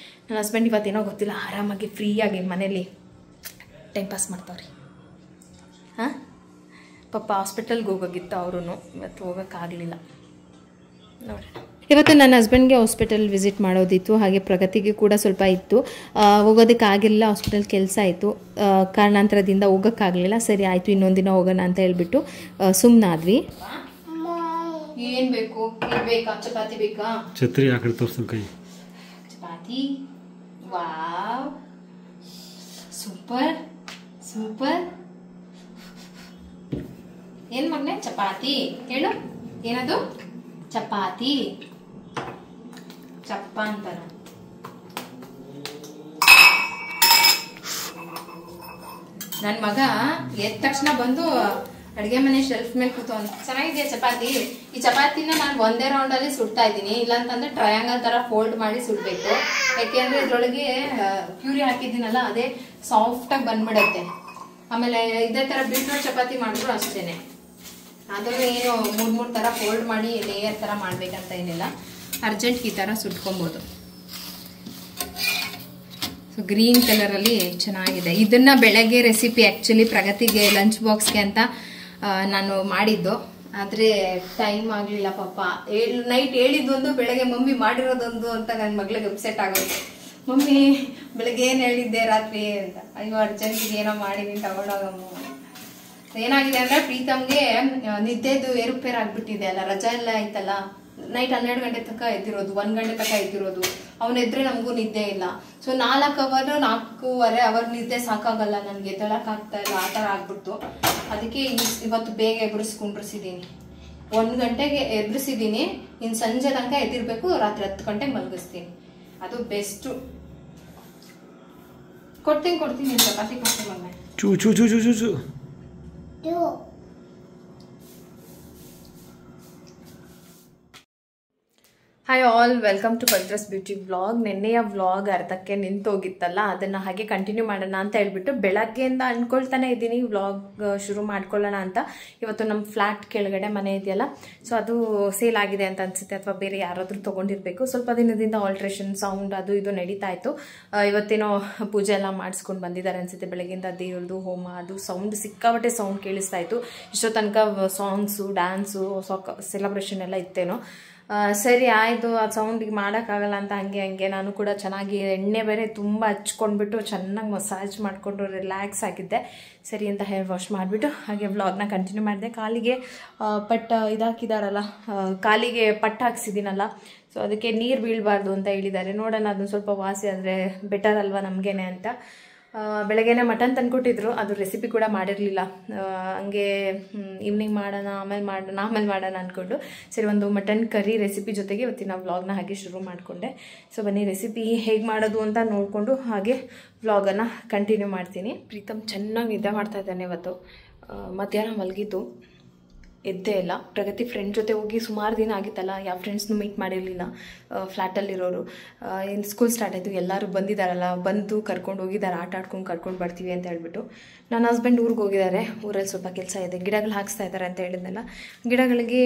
A: ನನ್ನ ಹಸ್ಬೆಂಡ್ ಇವತ್ತೇನೋ ಗೊತ್ತಿಲ್ಲ, ಆರಾಮಾಗಿ ಫ್ರೀಯಾಗಿ ಮನೇಲಿ ಟೈಮ್ ಪಾಸ್ ಮಾಡ್ತಾವ್ರಿ. ಹಾಂ, ಪಾಪ ಹಾಸ್ಪಿಟಲ್ಗೆ ಹೋಗೋಗಿತ್ತು ಅವರು, ಇವತ್ತು ಹೋಗೋಕ್ಕಾಗಲಿಲ್ಲ. ನೋಡಿ, ಇವತ್ತು ನನ್ನ ಹಸ್ಬೆಂಡ್ಗೆ ಹಾಸ್ಪಿಟಲ್ ವಿಸಿಟ್ ಮಾಡೋದಿತ್ತು. ಹಾಗೆ ಪ್ರಗತಿಗೆ ಕೂಡ ಸ್ವಲ್ಪ ಇತ್ತು, ಹೋಗೋದಕ್ಕಾಗಿಲ್ಲ. ಹಾಸ್ಪಿಟಲ್ ಕೆಲಸ ಆಯಿತು, ಕಾರಣಾಂತರದಿಂದ ಹೋಗೋಕ್ಕಾಗಲಿಲ್ಲ. ಸರಿ ಆಯಿತು, ಇನ್ನೊಂದು ದಿನ ಹೋಗೋಣ ಅಂತ ಹೇಳ್ಬಿಟ್ಟು ಸುಮ್ಮನಾದ್ವಿ. ಏನು ಬೇಕು? ಬೇಕಾ ಚಪಾತಿ ಬೇಕಾ? ಛತ್ರಿ ಆ ಕಡೆ ತೋರಿಸ್ತೀನಿ ಕೈ. Chapati, wow, super super. ಏನು ಮಗನೆ? ಚಪಾತಿ ಹೇಳು, ಏನದು? ಚಪಾತಿ, ಚಪ್ಪ ಅಂತಾರ. ನನ್ನ ಮಗ ಎದ್ದ ತಕ್ಷಣ ಬಂದು ಅಡುಗೆ ಮನೆ ಶೆಲ್ಫ್ ಮೇಲೆ ಕೂತು ಚೆನ್ನಾಗಿದೆಯಾ ಚಪಾತಿ? ಈ ಚಪಾತಿನ ನಾನು ಒಂದೇ ರೌಂಡಲ್ಲಿ ಸುಡ್ತಾ ಇದ್ದೀನಿ. ಇಲ್ಲಾಂತಂದ್ರೆ ಟ್ರಯಾಂಗಲ್ ಥರ ಫೋಲ್ಡ್ ಮಾಡಿ ಸುಡಬೇಕು. ಯಾಕೆಂದರೆ ಇದ್ರೊಳಗೆ ಪ್ಯೂರಿ ಹಾಕಿದ್ದೀನಲ್ಲ, ಅದೇ ಸಾಫ್ಟಾಗಿ ಬಂದ್ಬಿಡತ್ತೆ. ಆಮೇಲೆ ಇದೇ ಥರ ಬೀಟ್ರೂಟ್ ಚಪಾತಿ ಮಾಡಿದ್ರು ಅಷ್ಟೇನೆ. ಅದನ್ನು ಏನು 3 ಥರ ಫೋಲ್ಡ್ ಮಾಡಿ ಲೇಯರ್ ಥರ ಮಾಡಬೇಕಂತ ಏನಿಲ್ಲ. ಅರ್ಜೆಂಟ್ ಈ ಥರ ಸುಟ್ಕೊಬೋದು. ಸೊ ಗ್ರೀನ್ ಕಲರಲ್ಲಿ ಚೆನ್ನಾಗಿದೆ. ಇದನ್ನು ಬೆಳಗ್ಗೆ ರೆಸಿಪಿ ಆ್ಯಕ್ಚುಲಿ ಪ್ರಗತಿಗೆ ಲಂಚ್ ಬಾಕ್ಸ್ಗೆ ಅಂತ ನಾನು ಮಾಡಿದ್ದು, ಆದರೆ ಟೈಮ್ ಆಗಲಿಲ್ಲ ಪಾಪ. ನೈಟ್ ಹೇಳಿದ್ದೊಂದು, ಬೆಳಗ್ಗೆ ಮಮ್ಮಿ ಮಾಡಿರೋದೊಂದು ಅಂತ ನನ್ನ ಮಗಳಿಗೆ ಅಪ್ಸೆಟ್ ಆಗೋದು. ಮಮ್ಮಿ ಬೆಳಗ್ಗೆ ಏನು ಹೇಳಿದ್ದೆ ರಾತ್ರಿ ಅಂತ. ಅಯ್ಯೋ ಅರ್ಜೆಂಟಿಗೆ ಏನೋ ಮಾಡಿದೀನಿ ತಗೊಂಡೋಗಮ್ಮ. ಏನಾಗಿದೆ ಅಂದ್ರೆ ಪ್ರೀತಮ್ಗೆ ನಿದ್ದೆದು ಏರುಪೇರು ಆಗ್ಬಿಟ್ಟಿದೆ ಅಲ್ಲ, ರಜಾ ಎಲ್ಲ ಆಯ್ತಲ್ಲ. ನೈಟ್ 12 ಗಂಟೆ ತನಕ ಎದ್ದಿರೋದು, 1 ಗಂಟೆ ತನಕ ಎದ್ದಿರೋದು. ಅವನೆದ್ರೆ ನಮಗೂ ನಿದ್ದೆ ಇಲ್ಲ. ಸೊ 4 ಅವರ್ ನಿದ್ದೆ ಸಾಕಾಗಲ್ಲ ನನಗೆ, ಎದ್ದೇಳಕ್ ಆಗ್ತಾ ಇಲ್ಲ, ಆ ಥರ ಆಗ್ಬಿಡ್ತು. ಅದಕ್ಕೆ ಇವತ್ತು ಬೇಗ ಎಬ್ಬಿಸ್ಕೊಂಡಿಸಿದ್ದೀನಿ. 1 ಗಂಟೆಗೆ ಎಬ್ಬಿಸಿದ್ದೀನಿ. ಇನ್ನು ಸಂಜೆ ತನಕ ಎದ್ದಿರ್ಬೇಕು, ರಾತ್ರಿ 10 ಗಂಟೆಗೆ ಮಲಗಿಸ್ತೀನಿ. ಅದು ಬೆಸ್ಟು. ಕೊಡ್ತೀನಿ ಚಪಾತಿ ಕೊಡ್ತೀನಿ ಮಮ್ಮಿ.
B: ಚೂ ಚೂ ಚೂ ಚೂ ಚೂ ಚೂ.
A: Hi all, welcome to Pavithra's beauty vlog. ನಿನ್ನೆಯ ವ್ಲಾಗ್ ಅರ್ಧಕ್ಕೆ ನಿಂತೋಗಿತ್ತಲ್ಲ, ಅದನ್ನು ಹಾಗೆ ಕಂಟಿನ್ಯೂ ಮಾಡೋಣ ಅಂತ ಹೇಳ್ಬಿಟ್ಟು ಬೆಳಗ್ಗೆಯಿಂದ ಅಂದ್ಕೊಳ್ತಾನೆ ಇದ್ದೀನಿ ವ್ಲಾಗ್ ಶುರು ಮಾಡ್ಕೊಳ್ಳೋಣ ಅಂತ. ಇವತ್ತು ನಮ್ಮ ಫ್ಲ್ಯಾಟ್ ಕೆಳಗಡೆ ಮನೆ ಇದೆಯಲ್ಲ, ಸೊ ಅದು ಸೇಲ್ ಆಗಿದೆ ಅಂತ ಅನಿಸುತ್ತೆ, ಅಥವಾ ಬೇರೆ ಯಾರಾದರೂ ತೊಗೊಂಡಿರಬೇಕು. ಸ್ವಲ್ಪ ದಿನದಿಂದ ಆಲ್ಟ್ರೇಷನ್ ಸೌಂಡ್ ಅದು ಇದು ನಡೀತಾ ಇತ್ತು. ಇವತ್ತೇನೋ ಪೂಜೆ ಎಲ್ಲ ಮಾಡಿಸ್ಕೊಂಡು ಬಂದಿದ್ದಾರೆ ಅನಿಸುತ್ತೆ. ಬೆಳಗ್ಗೆಯಿಂದ ದೇವ್ರದ್ದು ಹೋಮ ಅದು ಸೌಂಡ್ ಸಿಕ್ಕಾಬಟ್ಟೆ ಸೌಂಡ್ ಕೇಳಿಸ್ತಾ ಇತ್ತು. ಇಷ್ಟೋ ತನಕ ಸಾಂಗ್ಸು ಡ್ಯಾನ್ಸು ಸೆಲೆಬ್ರೇಷನ್ ಎಲ್ಲ ಇತ್ತೇನೋ. ಸರಿ ಆಯಿತು, ಆ ಸೌಂಡಿಗೆ ಮಾಡೋಕ್ಕಾಗಲ್ಲ ಅಂತ ಹಂಗೆ ನಾನು ಕೂಡ ಚೆನ್ನಾಗಿ ಎಣ್ಣೆ ಬೇರೆ ತುಂಬ ಹಚ್ಕೊಂಡ್ಬಿಟ್ಟು ಚೆನ್ನಾಗಿ ಮಸಾಜ್ ಮಾಡಿಕೊಂಡು ರಿಲ್ಯಾಕ್ಸ್ ಆಗಿದ್ದೆ. ಸರಿ ಅಂತ ಹೇರ್ ವಾಶ್ ಮಾಡಿಬಿಟ್ಟು ಹಾಗೆ ವ್ಲಾಗ್ನ ಕಂಟಿನ್ಯೂ ಮಾಡಿದೆ. ಕಾಲಿಗೆ ಇದಾಕಿದಾರಲ್ಲ, ಕಾಲಿಗೆ ಪಟ್ಟು ಹಾಕ್ಸಿದ್ದೀನಲ್ಲ, ಸೊ ಅದಕ್ಕೆ ನೀರು ಬೀಳಬಾರ್ದು ಅಂತ ಹೇಳಿದ್ದಾರೆ. ನೋಡೋಣ, ಅದನ್ನು ಸ್ವಲ್ಪ ವಾಸಿ ಆದರೆ ಬೆಟರ್ ಅಲ್ವಾ ನಮಗೇನೆ ಅಂತ. ಬೆಳಗ್ಗೆನೇ ಮಟನ್ ತಂದುಕೊಟ್ಟಿದ್ರು, ಅದು ರೆಸಿಪಿ ಕೂಡ ಮಾಡಿರಲಿಲ್ಲ. ಹಂಗೆ ಈವ್ನಿಂಗ್ ಮಾಡೋಣ ಆಮೇಲೆ ಮಾಡೋಣ ಅಂದ್ಕೊಂಡು ಸರಿ ಒಂದು ಮಟನ್ ಕರಿ ರೆಸಿಪಿ ಜೊತೆಗೆ ಇವತ್ತಿನ ವ್ಲಾಗ್ನ ಹಾಗೆ ಶುರು ಮಾಡಿಕೊಂಡೆ. ಸೊ ಬನ್ನಿ ರೆಸಿಪಿ ಹೇಗೆ ಮಾಡೋದು ಅಂತ ನೋಡಿಕೊಂಡು ಹಾಗೆ ವ್ಲಾಗನ್ನು ಕಂಟಿನ್ಯೂ ಮಾಡ್ತೀನಿ. ಪ್ರೀತಮ್ ಚೆನ್ನಾಗಿ ನಿದ್ದೆ ಮಾಡ್ತಾ ಇದ್ದಾನೆ ಇವತ್ತು. ಮಧ್ಯಾಹ್ನ ಮಲಗಿದ್ದು ಎದ್ದೇ ಇಲ್ಲ. ಪ್ರಗತಿ ಫ್ರೆಂಡ್ ಜೊತೆ ಹೋಗಿ ಸುಮಾರು ದಿನ ಆಗಿತ್ತಲ್ಲ, ಯಾವ ಫ್ರೆಂಡ್ಸ್ನೂ ಮೀಟ್ ಮಾಡಿರಲಿಲ್ಲ. ಫ್ಲ್ಯಾಟಲ್ಲಿರೋರು ಏನು ಸ್ಕೂಲ್ ಸ್ಟಾರ್ಟ್ ಆಯಿತು, ಎಲ್ಲರೂ ಬಂದಿದ್ದಾರಲ್ಲ, ಬಂದು ಕರ್ಕೊಂಡು ಹೋಗಿದ್ದಾರೆ, ಆಟ ಆಡ್ಕೊಂಡು ಕರ್ಕೊಂಡು ಬರ್ತೀವಿ ಅಂತ ಹೇಳ್ಬಿಟ್ಟು. ನನ್ನ ಹಸ್ಬೆಂಡ್ ಊರಿಗೆ ಹೋಗಿದ್ದಾರೆ, ಊರಲ್ಲಿ ಸ್ವಲ್ಪ ಕೆಲಸ ಇದೆ, ಗಿಡಗಳು ಹಾಕ್ಸ್ತಾ ಇದ್ದಾರೆ ಅಂತ ಹೇಳಿದ್ನಲ್ಲ. ಗಿಡಗಳಿಗೆ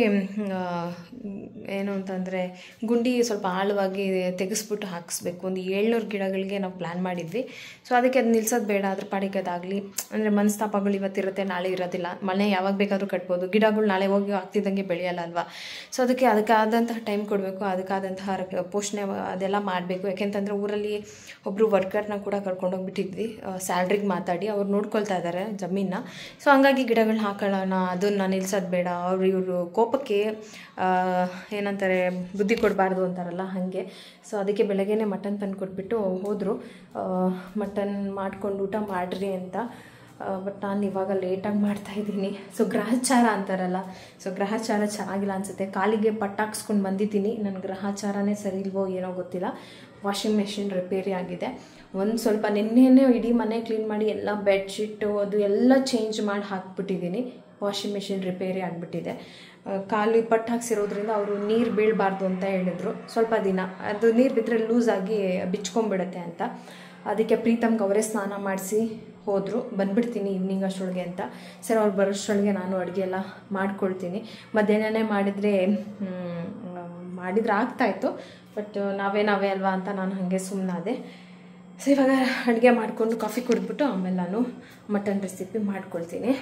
A: ಏನು ಅಂತಂದರೆ ಗುಂಡಿ ಸ್ವಲ್ಪ ಆಳವಾಗಿ ತೆಗೆಸ್ಬಿಟ್ಟು ಹಾಕಿಸ್ಬೇಕು. ಒಂದು 700 ಗಿಡಗಳಿಗೆ ನಾವು ಪ್ಲ್ಯಾನ್ ಮಾಡಿದ್ವಿ. ಸೊ ಅದಕ್ಕೆ ಅದು ನಿಲ್ಸೋದು ಬೇಡ, ಅದ್ರ ಪಾಡಿಗೆ ಅದಾಗಲಿ. ಅಂದರೆ ಮನಸ್ತಾಪಗಳು ಇವತ್ತಿರುತ್ತೆ, ನಾಳೆ ಇರೋದಿಲ್ಲ. ಮನೆ ಯಾವಾಗ ಬೇಕಾದರೂ ಕಟ್ಬೋದು, ಗಿಡಗಳು ನಾಳೆ ಹೋಗಿ ಆಗ್ತಿದ್ದಂಗೆ ಬೆಳೆಯಲ್ಲ ಅಲ್ವಾ. ಸೊ ಅದಕ್ಕಾದಂತಹ ಟೈಮ್ ಕೊಡಬೇಕು, ಅದಕ್ಕಾದಂತಹ ಪೋಷಣೆ ಅದೆಲ್ಲ ಮಾಡಬೇಕು. ಯಾಕೆಂತಂದರೆ ಊರಲ್ಲಿ ಒಬ್ಬರು ವರ್ಕರ್ನ ಕೂಡ ಕರ್ಕೊಂಡೋಗ್ಬಿಟ್ಟಿದ್ವಿ, ಸ್ಯಾಲ್ರಿಗೆ ಮಾತಾಡಿ ಅವ್ರು ನೋಡ್ಕೊಳ್ತಾ ಇದ್ದಾರೆ ಜಮೀನ. ಸೊ ಹಂಗಾಗಿ ಗಿಡಗಳನ್ನ ಹಾಕೊಳ್ಳೋಣ, ಅದನ್ನು ನಿಲ್ಸೋದು ಬೇಡ. ಇವರು ಕೋಪಕ್ಕೆ ಏನಂತಾರೆ ಬುದ್ಧಿ ಕೊಡಬಾರ್ದು ಅಂತಾರಲ್ಲ ಹಾಗೆ. ಸೊ ಅದಕ್ಕೆ ಬೆಳಗ್ಗೆನೇ ಮಟನ್ ತಂದು ಕೊಟ್ಬಿಟ್ಟು ಹೋದರು. ಮಟನ್ ಮಾಡ್ಕೊಂಡು ಊಟ ಮಾಡಿರಿ ಅಂತ. ಬಟ್ ನಾನು ಇವಾಗ ಲೇಟಾಗಿ ಮಾಡ್ತಾಯಿದ್ದೀನಿ. ಸೊ ಗ್ರಹಚಾರ ಅಂತಾರಲ್ಲ, ಸೊ ಗ್ರಹಚಾರ ಚೆನ್ನಾಗಿಲ್ಲ ಅನಿಸುತ್ತೆ. ಕಾಲಿಗೆ ಪಟ್ಟಾಕ್ಸ್ಕೊಂಡು ಬಂದಿದ್ದೀನಿ. ನನ್ನ ಗ್ರಹಚಾರನೇ ಸರಿ ಇಲ್ವೋ ಏನೋ ಗೊತ್ತಿಲ್ಲ. ವಾಷಿಂಗ್ ಮೆಷಿನ್ ರಿಪೇರಿ ಆಗಿದೆ. ಒಂದು ಸ್ವಲ್ಪ ನಿನ್ನೆನೇ ಇಡೀ ಮನೆ ಕ್ಲೀನ್ ಮಾಡಿ ಎಲ್ಲ ಬೆಡ್ಶೀಟು ಅದು ಎಲ್ಲ ಚೇಂಜ್ ಮಾಡಿ ಹಾಕ್ಬಿಟ್ಟಿದ್ದೀನಿ. ವಾಷಿಂಗ್ ಮೆಷಿನ್ ರಿಪೇರಿ ಆಗಿಬಿಟ್ಟಿದೆ. ಕಾಲು ಪಟ್ಟು ಹಾಕ್ಸಿರೋದ್ರಿಂದ ಅವರು ನೀರು ಬೀಳಬಾರ್ದು ಅಂತ ಹೇಳಿದರು. ಸ್ವಲ್ಪ ದಿನ ಅದು ನೀರು ಬಿದ್ದರೆ ಲೂಸಾಗಿ ಬಿಚ್ಕೊಂಡ್ಬಿಡುತ್ತೆ ಅಂತ. ಅದಕ್ಕೆ ಪ್ರೀತಮ್ಗೆ ಅವರೇ ಸ್ನಾನ ಮಾಡಿಸಿ ಹೋದರು. ಬಂದುಬಿಡ್ತೀನಿ ಈವ್ನಿಂಗ್ ಅಷ್ಟರೊಳಗೆ ಅಂತ. ಸರಿ, ಅವ್ರು ಬರೋಷ್ಟರೊಳಗೆ ನಾನು ಅಡುಗೆ ಎಲ್ಲ ಮಾಡ್ಕೊಳ್ತೀನಿ. ಮಧ್ಯಾಹ್ನನೇ ಮಾಡಿದರೆ ಆಗ್ತಾಯಿತ್ತು. ಬಟ್ ನಾವೇ ಅಲ್ವಾ ಅಂತ ನಾನು ಹಾಗೆ ಸುಮ್ಮನಾದೆ. ಸೊ ಇವಾಗ ಅಡುಗೆ ಮಾಡಿಕೊಂಡು ಕಾಫಿ ಕುಡಿದ್ಬಿಟ್ಟು ಆಮೇಲೆ ನಾನು ಮಟನ್ ರೆಸಿಪಿ ಮಾಡ್ಕೊಳ್ತೀನಿ.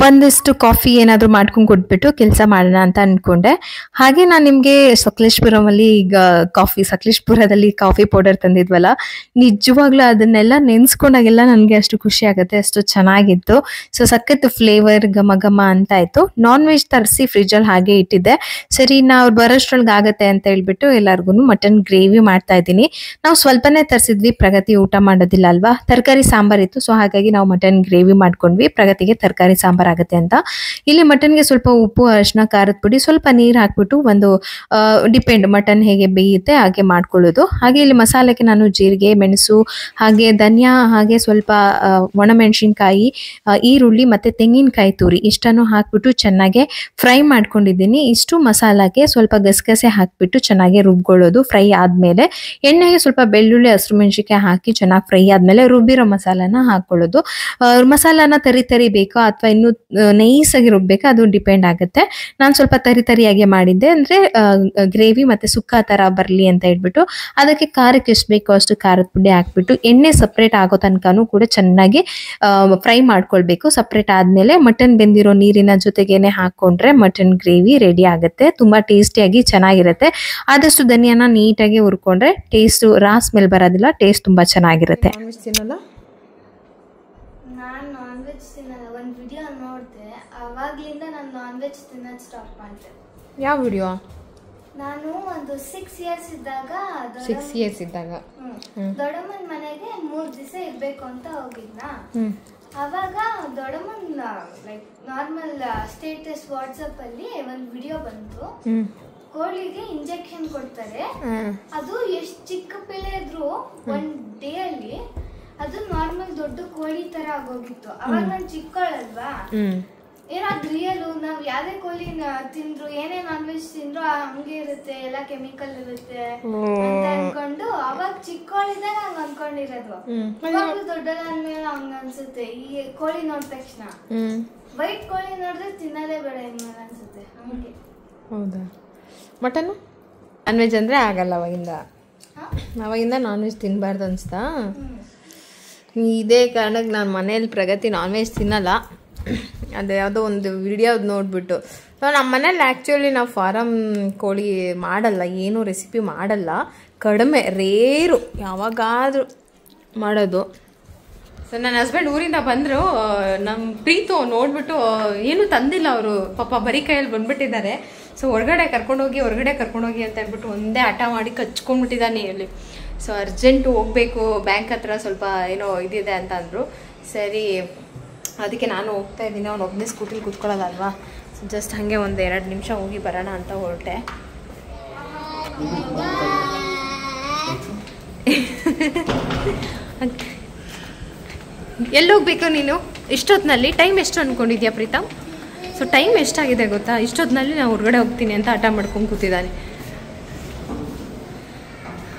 A: ಒಂದಿಷ್ಟು ಕಾಫಿ ಏನಾದರೂ ಮಾಡ್ಕೊಂಡು ಕೊಟ್ಬಿಟ್ಟು ಕೆಲಸ ಮಾಡೋಣ ಅಂತ ಅಂದ್ಕೊಂಡೆ. ಹಾಗೆ ನಾನು ನಿಮಗೆ ಸಕಲೇಶ್ಪುರಮಲ್ಲಿ ಈಗ ಸಕಲೇಶ್ಪುರದಲ್ಲಿ ಕಾಫಿ ಪೌಡರ್ ತಂದಿದ್ವಲ್ಲ, ನಿಜವಾಗ್ಲೂ ಅದನ್ನೆಲ್ಲ ನೆನೆಸ್ಕೊಂಡಾಗೆಲ್ಲ ನನಗೆ ಅಷ್ಟು ಖುಷಿ ಆಗುತ್ತೆ, ಅಷ್ಟು ಚೆನ್ನಾಗಿತ್ತು. ಸೊ ಸಖತ್ ಫ್ಲೇವರ್ ಘಮ ಘಮ ಅಂತ ಆಯಿತು. ನಾನ್ ವೆಜ್ ತರಿಸಿ ಫ್ರಿಜ್ಜಲ್ಲಿ ಹಾಗೆ ಇಟ್ಟಿದ್ದೆ. ಸರಿ, ಅವ್ರು ಬರೋಷ್ಟ್ರೊಳಗೆ ಆಗುತ್ತೆ ಅಂತ ಹೇಳ್ಬಿಟ್ಟು ಎಲ್ಲರಿಗೂ ಮಟನ್ ಗ್ರೇವಿ ಮಾಡ್ತಾ ಇದ್ದೀನಿ. ನಾವು ಸ್ವಲ್ಪನೇ ತರಿಸಿದ್ವಿ, ಪ್ರಗತಿ ಊಟ ಮಾಡೋದಿಲ್ಲ ಅಲ್ವಾ. ತರಕಾರಿ ಸಾಂಬಾರಿತ್ತು, ಸೊ ಹಾಗಾಗಿ ನಾವು ಮಟನ್ ಗ್ರೇವಿ ಮಾಡ್ಕೊಂಡ್ವಿ. ಪ್ರಗತಿಗೆ ತರಕಾರಿ ಸಾಂಬಾರ್ ಆಗುತ್ತೆ ಅಂತ. ಇಲ್ಲಿ ಮಟನ್ಗೆ ಸ್ವಲ್ಪ ಉಪ್ಪು, ಅರಿಶಿನ, ಖಾರದ ಪುಡಿ, ಸ್ವಲ್ಪ ನೀರು ಹಾಕ್ಬಿಟ್ಟು ಒಂದು ಡಿಪೆಂಡ್ ಮಟನ್ ಹೇಗೆ ಬೇಯುತ್ತೆ ಹಾಗೆ ಮಾಡ್ಕೊಳ್ಳೋದು. ಹಾಗೆ ಇಲ್ಲಿ ಮಸಾಲೆಗೆ ನಾನು ಜೀರಿಗೆ, ಮೆಣಸು, ಹಾಗೆ ಧನಿಯಾ, ಹಾಗೆ ಸ್ವಲ್ಪ ಒಣಮೆಣಸಿನ್ಕಾಯಿ, ಈರುಳ್ಳಿ ಮತ್ತು ತೆಂಗಿನಕಾಯಿ ತುರಿ ಇಷ್ಟನ್ನು ಹಾಕ್ಬಿಟ್ಟು ಚೆನ್ನಾಗಿ ಫ್ರೈ ಮಾಡ್ಕೊಂಡಿದ್ದೀನಿ. ಇಷ್ಟು ಮಸಾಲಾಗೆ ಸ್ವಲ್ಪ ಗಸಗಸೆ ಹಾಕ್ಬಿಟ್ಟು ಚೆನ್ನಾಗಿ ರುಬ್ಕೊಳ್ಳೋದು. ಫ್ರೈ ಆದಮೇಲೆ ಎಣ್ಣೆಗೆ ಸ್ವಲ್ಪ ಬೆಳ್ಳುಳ್ಳಿ, ಹಸಿರು ಮೆಣಸಿನ್ಕಾಯಿ ಹಾಕಿ ಚೆನ್ನಾಗಿ ಫ್ರೈ ಆದಮೇಲೆ ರುಬ್ಬಿರೋ ಮಸಾಲಾನ ಹಾಕ್ಕೊಳ್ಳೋದು. ಮಸಾಲಾನ ತರಿ ಬೇಕು ಅಥವಾ ಅಥವಾ ಇನ್ನೂ ನೈಸಾಗಿ ರುಬ್ಬೇಕಾ ಅದು ಡಿಪೆಂಡ್ ಆಗುತ್ತೆ. ನಾನು ಸ್ವಲ್ಪ ತರಿಯಾಗಿ ಮಾಡಿದ್ದೆ, ಅಂದರೆ ಗ್ರೇವಿ ಮತ್ತು ಸುಕ್ಕ ಥರ ಬರಲಿ ಅಂತ ಹೇಳ್ಬಿಟ್ಟು ಅದಕ್ಕೆ ಖಾರಕ್ಕೆ ಎಷ್ಟು ಬೇಕೋ ಅಷ್ಟು ಖಾರದ ಪುಡಿ ಹಾಕ್ಬಿಟ್ಟು ಎಣ್ಣೆ ಸಪ್ರೇಟ್ ಆಗೋ ತನಕನೂ ಕೂಡ ಚೆನ್ನಾಗಿ ಫ್ರೈ ಮಾಡ್ಕೊಳ್ಬೇಕು. ಸಪ್ರೇಟ್ ಆದಮೇಲೆ ಮಟನ್ ಬೆಂದಿರೋ ನೀರಿನ ಜೊತೆಗೇನೆ ಹಾಕ್ಕೊಂಡ್ರೆ ಮಟನ್ ಗ್ರೇವಿ ರೆಡಿ ಆಗುತ್ತೆ. ತುಂಬ ಟೇಸ್ಟಿಯಾಗಿ ಚೆನ್ನಾಗಿರುತ್ತೆ. ಆದಷ್ಟು ಧನಿಯಾನ ನೀಟಾಗಿ ಹುರ್ಕೊಂಡ್ರೆ ಟೇಸ್ಟು ಸ್ಮೆಲ್ ಬರೋದಿಲ್ಲ, ಟೇಸ್ಟ್ ತುಂಬ ಚೆನ್ನಾಗಿರುತ್ತೆ.
B: ನಾನು ನಾನ್ ವೆಜ್ ತಿನ್ನಲ್ಲ. ಒಂದು ವಿಡಿಯೋ ನೋಡಿದೆ, ಅವಾಗ್ಲಿಂದ ನಾನು ನಾನ್ ವೆಜ್ ತಿನ್ನೋದು ಸ್ಟಾಪ್ ಮಾಡಿದೆ.
A: ಯಾವ ವಿಡಿಯೋ?
B: ನಾನು ಒಂದು 6 years ಇದ್ದಾಗ ದೊಡ್ಡಮ್ಮನ ಮನೆಗೆ 3 ದಿವಸ ಇರ್ಬೇಕು ಅಂತ ಹೋಗಿದ್ನಾ. ಅವಾಗ ದೊಡ್ಡಮ್ಮನ್ ಲೈಕ್ ನಾರ್ಮಲ್ ಸ್ಟೇಟಸ್ ವಾಟ್ಸಪ್ ಅಲ್ಲಿ ಒಂದು ವಿಡಿಯೋ ಬಂತು. ಕೋಳಿಗೆ ಇಂಜೆಕ್ಷನ್ ಕೊಡ್ತಾರೆ, ಅದು ಎಷ್ಟು ಚಿಕ್ಕ ಪಿಳೆ ಇದ್ರು 1 day ಅಲ್ಲಿ ಅದು ನಾರ್ಮಲ್ ದೊಡ್ಡ ಕೋಳಿ ತರ ಆಗೋಗಿತ್ತು. ಅವಾಗ ನಾನು ಚಿಕ್ಕವಳಲ್ವಾ, ಏನಾದ್ರು ರಿಯಲ್ ನಾವ್ ಯಾವ್ದೇ ಕೋಳಿ ತಿಂದ್ರು ಏನೇ ನಾನ್ ವೆಜ್ ತಿಂದ್ರು ಹಂಗೆ ಇರುತ್ತೆ, ಎಲ್ಲ ಕೆಮಿಕಲ್ ಇರುತ್ತೆ ಅಂತ ಅನ್ಕೊಂಡು ಅವಾಗ ಚಿಕ್ಕವಳಿದ್ದಾಗ ಹಂಗ ಅನ್ಕೊಂಡಿರೋದು. ಅವಾಗ ದೊಡ್ಡದಾದ್ಮೇಲೆ ಹಂಗ ಅನ್ಸುತ್ತೆ. ಈ ಕೋಳಿ ನೋಡಿದ ತಕ್ಷಣ ವೈಟ್ ಕೋಳಿ ನೋಡಿದ್ರೆ ತಿನ್ನೋದೇ ಬೇಡ ಇನ್ಮೇಲೆ ಅನ್ಸುತ್ತೆ ಹಂಗೆ.
A: ಹೌದಾ? ಮಟನ್ ನಾನ್ ವೆಜ್ ಅಂದರೆ ಆಗಲ್ಲ ಅವಾಗಿಂದ ನಾನ್ ವೆಜ್ ತಿನ್ನಬಾರ್ದು ಅನಿಸ್ತಾ? ಇದೇ ಕಾರಣಕ್ಕೆ ನಾನು ಮನೇಲಿ ಪ್ರಗತಿ ನಾನ್ ವೆಜ್ ತಿನ್ನಲ್ಲ. ಅದು ಯಾವುದೋ ಒಂದು ವಿಡಿಯೋ ನೋಡಿಬಿಟ್ಟು ನಮ್ಮ ಮನೇಲಿ ಆ್ಯಕ್ಚುಲಿ ನಾವು ಫಾರಮ್ ಕೋಳಿ ಮಾಡಲ್ಲ, ಏನೂ ರೆಸಿಪಿ ಮಾಡಲ್ಲ, ಕಡಿಮೆ ರೇರು ಯಾವಾಗಾದರೂ ಮಾಡೋದು. ಸೊ ನನ್ನ ಹಸ್ಬೆಂಡ್ ಊರಿಂದ ಬಂದರು, ನಮ್ಮ ಪ್ರೀತು ನೋಡಿಬಿಟ್ಟು ಏನೂ ತಂದಿಲ್ಲ ಅವರು, ಪಾಪ ಬರೀ ಕೈಯಲ್ಲಿ ಬಂದ್ಬಿಟ್ಟಿದ್ದಾರೆ. ಸೊ ಹೊರಗಡೆ ಕರ್ಕೊಂಡೋಗಿ ಅಂತ ಹೇಳ್ಬಿಟ್ಟು ಒಂದೇ ಹಠ ಮಾಡಿ ಕಚ್ಕೊಂಡ್ಬಿಟ್ಟಿದ್ದಾನೆ ಇಲ್ಲಿ. ಸೊ ಅರ್ಜೆಂಟು ಹೋಗಬೇಕು, ಬ್ಯಾಂಕ್ ಹತ್ರ ಸ್ವಲ್ಪ ಏನೋ ಇದಿದೆ ಅಂತ ಅಂದರು. ಸರಿ ಅದಕ್ಕೆ ನಾನು ಹೋಗ್ತಾ ಇದ್ದೀನಿ, ಅವ್ನು ಒಬ್ಬನೇ ಸ್ಕೂಟಿಲಿ ಕೂತ್ಕೊಳ್ಳೋದಲ್ವಾ. ಸೊ ಜಸ್ಟ್ ಹಾಗೆ ಒಂದು 2 ನಿಮಿಷ ಹೋಗಿ ಬರೋಣ ಅಂತ ಹೊರಟೆ. ಎಲ್ಲೋಗ್ಬೇಕು ನೀನು ಇಷ್ಟೊತ್ತಿನಲ್ಲಿ? ಟೈಮ್ ಎಷ್ಟು ಅಂದ್ಕೊಂಡಿದ್ಯಾ ಪ್ರೀತಮ್? ಸೊ ಟೈಮ್ ಎಷ್ಟಾಗಿದೆ ಗೊತ್ತಾ? ಇಷ್ಟೊತ್ತಿನಲ್ಲಿ ನಾನು ಹೊರಗಡೆ ಹೋಗ್ತೀನಿ ಅಂತ ಹಠ ಮಾಡ್ಕೊಂಡು ಕೂತಿದ್ದಾನೆ.